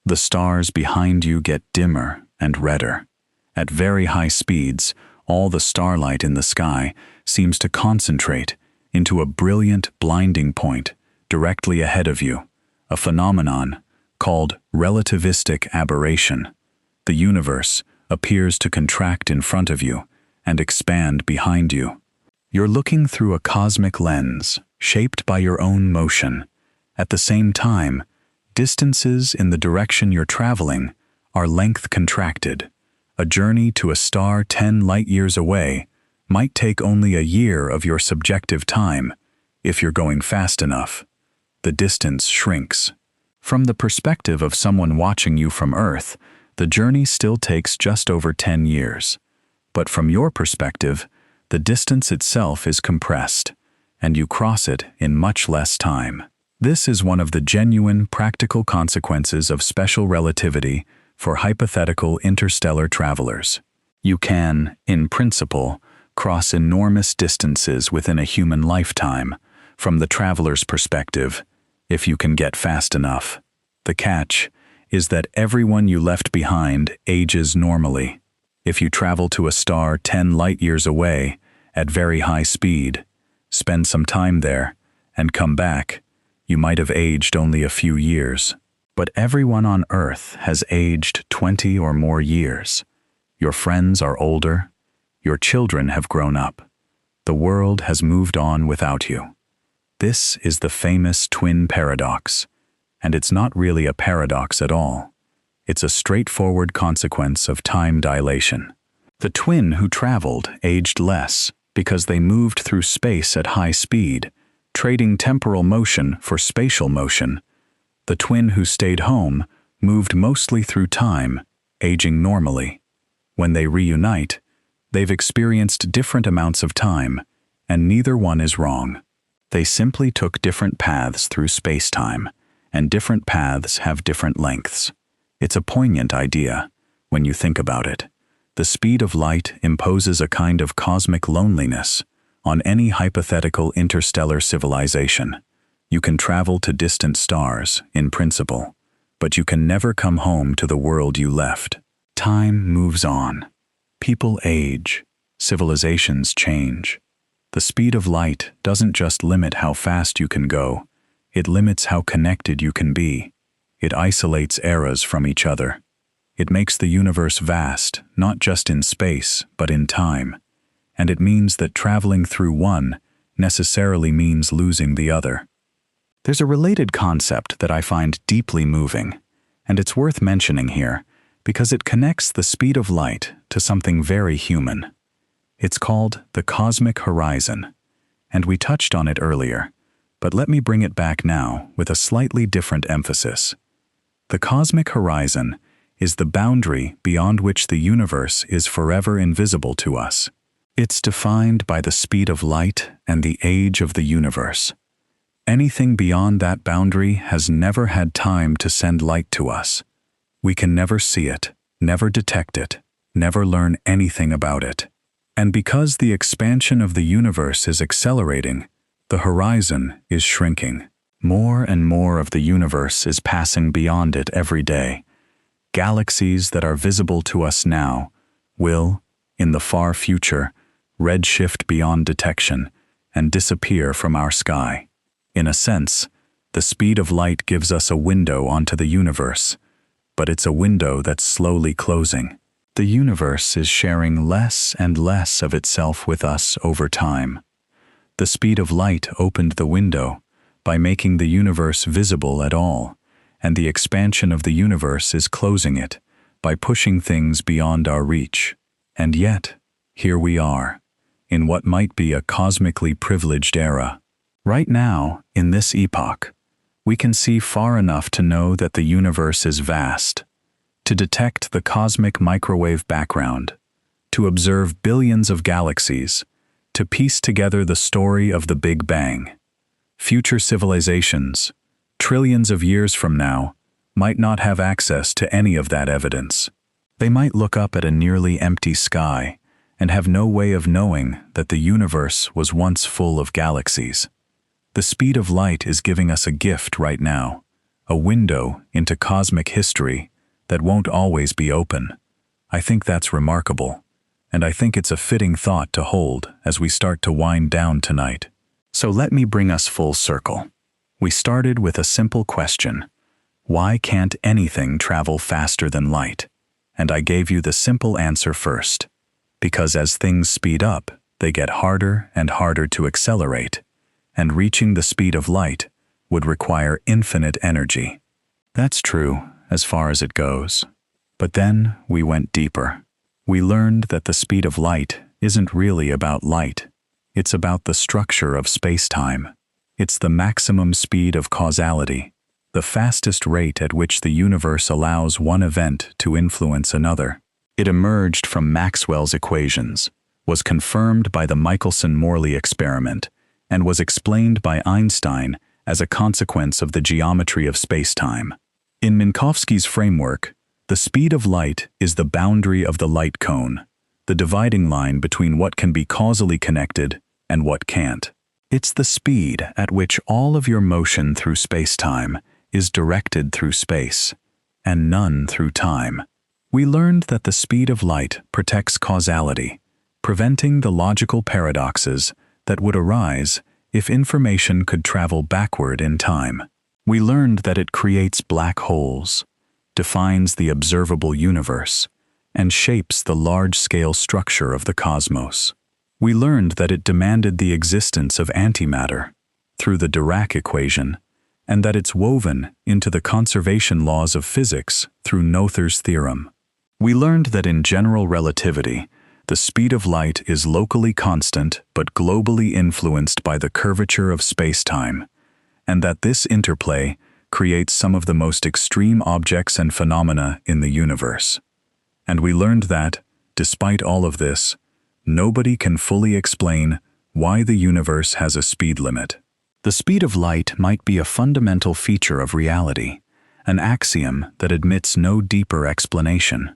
The stars behind you get dimmer and redder. At very high speeds, all the starlight in the sky seems to concentrate into a brilliant blinding point directly ahead of you, a phenomenon called relativistic aberration. The universe appears to contract in front of you and expand behind you. You're looking through a cosmic lens shaped by your own motion. At the same time, distances in the direction you're traveling are length contracted. A journey to a star 10 light-years away might take only a year of your subjective time if you're going fast enough. The distance shrinks. From the perspective of someone watching you from Earth, the journey still takes just over 10 years. But from your perspective, the distance itself is compressed, and you cross it in much less time. This is one of the genuine practical consequences of special relativity for hypothetical interstellar travelers. You can, in principle, cross enormous distances within a human lifetime, from the traveler's perspective, if you can get fast enough. The catch is that everyone you left behind ages normally. If you travel to a star 10 light-years away at very high speed, spend some time there, and come back, you might have aged only a few years. But everyone on Earth has aged 20 or more years. Your friends are older. Your children have grown up. The world has moved on without you. This is the famous twin paradox, and it's not really a paradox at all. It's a straightforward consequence of time dilation. The twin who traveled aged less because they moved through space at high speed, trading temporal motion for spatial motion. The twin who stayed home moved mostly through time, aging normally. When they reunite, they've experienced different amounts of time, and neither one is wrong. They simply took different paths through space-time, and different paths have different lengths. It's a poignant idea, when you think about it. The speed of light imposes a kind of cosmic loneliness on any hypothetical interstellar civilization. You can travel to distant stars, in principle, but you can never come home to the world you left. Time moves on. People age. Civilizations change. The speed of light doesn't just limit how fast you can go, it limits how connected you can be. It isolates eras from each other. It makes the universe vast, not just in space, but in time. And it means that traveling through one necessarily means losing the other. There's a related concept that I find deeply moving, and it's worth mentioning here because it connects the speed of light to something very human. It's called the cosmic horizon, and we touched on it earlier, but let me bring it back now with a slightly different emphasis. The cosmic horizon is the boundary beyond which the universe is forever invisible to us. It's defined by the speed of light and the age of the universe. Anything beyond that boundary has never had time to send light to us. We can never see it, never detect it, never learn anything about it. And because the expansion of the universe is accelerating, the horizon is shrinking. More and more of the universe is passing beyond it every day. Galaxies that are visible to us now will, in the far future, redshift beyond detection and disappear from our sky. In a sense, the speed of light gives us a window onto the universe, but it's a window that's slowly closing. The universe is sharing less and less of itself with us over time. The speed of light opened the window by making the universe visible at all, and the expansion of the universe is closing it by pushing things beyond our reach. And yet, here we are, in what might be a cosmically privileged era. Right now, in this epoch, we can see far enough to know that the universe is vast, to detect the cosmic microwave background, to observe billions of galaxies, to piece together the story of the Big Bang. Future civilizations, trillions of years from now, might not have access to any of that evidence. They might look up at a nearly empty sky and have no way of knowing that the universe was once full of galaxies. The speed of light is giving us a gift right now, a window into cosmic history that won't always be open. I think that's remarkable, and I think it's a fitting thought to hold as we start to wind down tonight. So let me bring us full circle. We started with a simple question: why can't anything travel faster than light? And I gave you the simple answer first. Because as things speed up, they get harder and harder to accelerate, and reaching the speed of light would require infinite energy. That's true as far as it goes. But then we went deeper. We learned that the speed of light isn't really about light. It's about the structure of spacetime. It's the maximum speed of causality, the fastest rate at which the universe allows one event to influence another. It emerged from Maxwell's equations, was confirmed by the Michelson-Morley experiment, and was explained by Einstein as a consequence of the geometry of spacetime. In Minkowski's framework, the speed of light is the boundary of the light cone, the dividing line between what can be causally connected and what can't. It's the speed at which all of your motion through spacetime is directed through space, and none through time. We learned that the speed of light protects causality, preventing the logical paradoxes that would arise if information could travel backward in time. We learned that it creates black holes, defines the observable universe, and shapes the large-scale structure of the cosmos. We learned that it demanded the existence of antimatter through the Dirac equation, and that it's woven into the conservation laws of physics through Noether's theorem. We learned that in general relativity, the speed of light is locally constant but globally influenced by the curvature of spacetime, and that this interplay creates some of the most extreme objects and phenomena in the universe. And we learned that, despite all of this, nobody can fully explain why the universe has a speed limit. The speed of light might be a fundamental feature of reality, an axiom that admits no deeper explanation.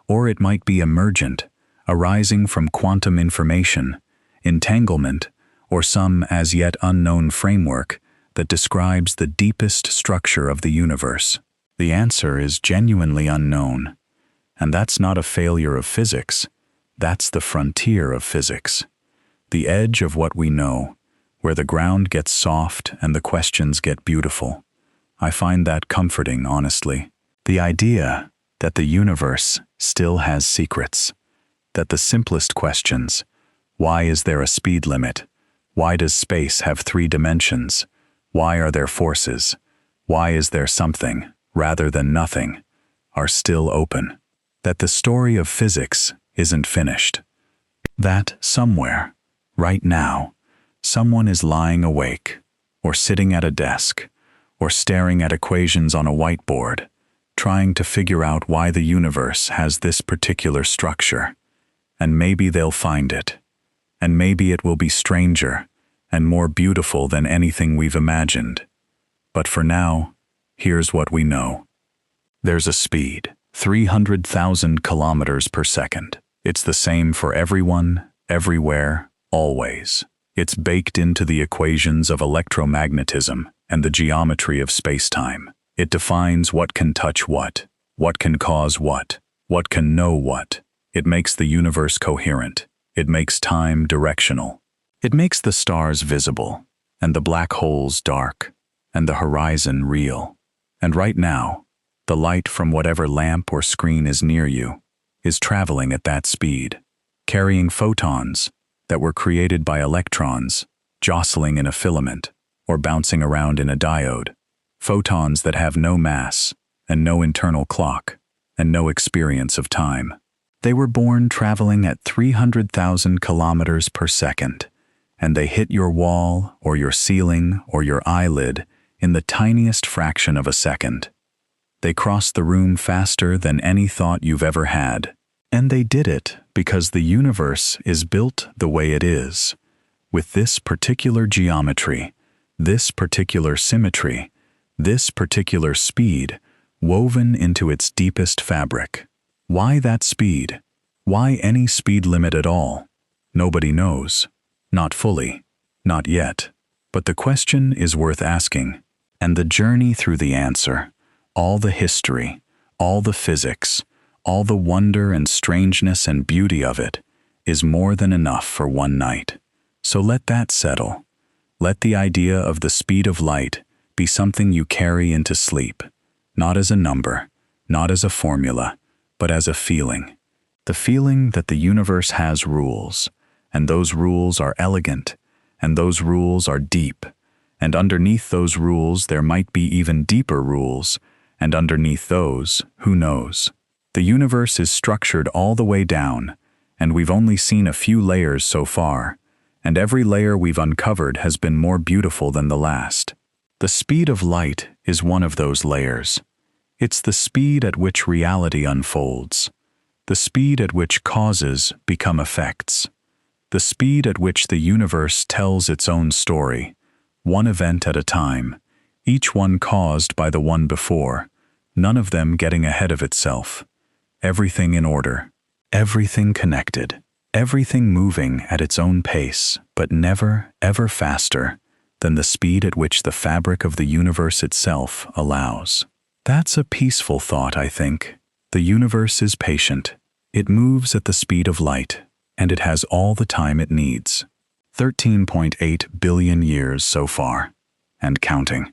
Or it might be emergent, arising from quantum information, entanglement, or some as yet unknown framework that describes the deepest structure of the universe. The answer is genuinely unknown, and that's not a failure of physics. That's the frontier of physics, the edge of what we know, where the ground gets soft and the questions get beautiful. I find that comforting, honestly. The idea that the universe still has secrets, that the simplest questions, why is there a speed limit? Why does space have 3 dimensions? Why are there forces? Why is there something, rather than nothing, are still open. That the story of physics isn't finished. That somewhere, right now, someone is lying awake, or sitting at a desk, or staring at equations on a whiteboard, trying to figure out why the universe has this particular structure. And maybe they'll find it. And maybe it will be stranger and more beautiful than anything we've imagined. But for now, here's what we know. There's a speed, 300,000 kilometers per second. It's the same for everyone, everywhere, always. It's baked into the equations of electromagnetism and the geometry of spacetime. It defines what can touch what can cause what can know what. It makes the universe coherent. It makes time directional. It makes the stars visible, and the black holes dark, and the horizon real. And right now, the light from whatever lamp or screen is near you is traveling at that speed, carrying photons that were created by electrons jostling in a filament or bouncing around in a diode, photons that have no mass and no internal clock and no experience of time. They were born traveling at 300,000 kilometers per second, and they hit your wall or your ceiling or your eyelid in the tiniest fraction of a second. They crossed the room faster than any thought you've ever had. And they did it because the universe is built the way it is, with this particular geometry, this particular symmetry, this particular speed woven into its deepest fabric. Why that speed? Why any speed limit at all? Nobody knows. Not fully. Not yet. But the question is worth asking, and the journey through the answer, all the history, all the physics, all the wonder and strangeness and beauty of it, is more than enough for one night. So let that settle. Let the idea of the speed of light be something you carry into sleep, not as a number, not as a formula, but as a feeling. The feeling that the universe has rules, and those rules are elegant, and those rules are deep, and underneath those rules there might be even deeper rules, and underneath those, who knows? The universe is structured all the way down, and we've only seen a few layers so far, and every layer we've uncovered has been more beautiful than the last. The speed of light is one of those layers. It's the speed at which reality unfolds, the speed at which causes become effects, the speed at which the universe tells its own story, one event at a time, each one caused by the one before, none of them getting ahead of itself. Everything in order, everything connected, everything moving at its own pace, but never, ever faster than the speed at which the fabric of the universe itself allows. That's a peaceful thought, I think. The universe is patient. It moves at the speed of light, and it has all the time it needs. 13.8 billion years so far, and counting.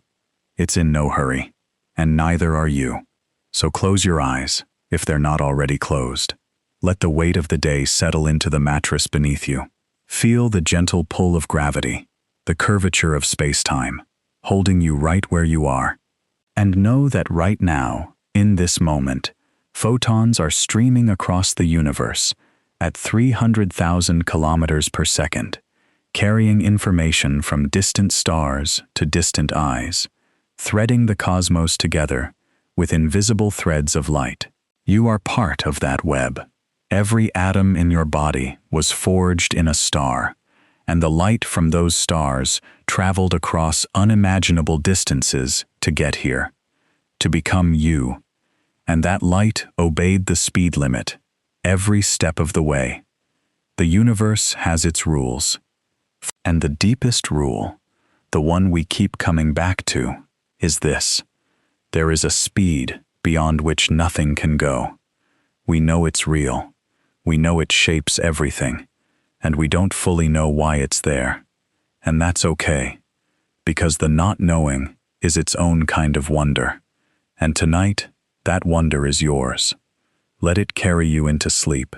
It's in no hurry, and neither are you. So close your eyes, if they're not already closed. Let the weight of the day settle into the mattress beneath you. Feel the gentle pull of gravity, the curvature of space-time, holding you right where you are. And know that right now, in this moment, photons are streaming across the universe at 300,000 kilometers per second, carrying information from distant stars to distant eyes, threading the cosmos together with invisible threads of light. You are part of that web. Every atom in your body was forged in a star, and the light from those stars traveled across unimaginable distances to get here, to become you. And that light obeyed the speed limit, every step of the way. The universe has its rules. And the deepest rule, the one we keep coming back to, is this. There is a speed beyond which nothing can go. We know it's real. We know it shapes everything, and we don't fully know why it's there. And that's okay, because the not knowing is its own kind of wonder. And tonight, that wonder is yours. Let it carry you into sleep.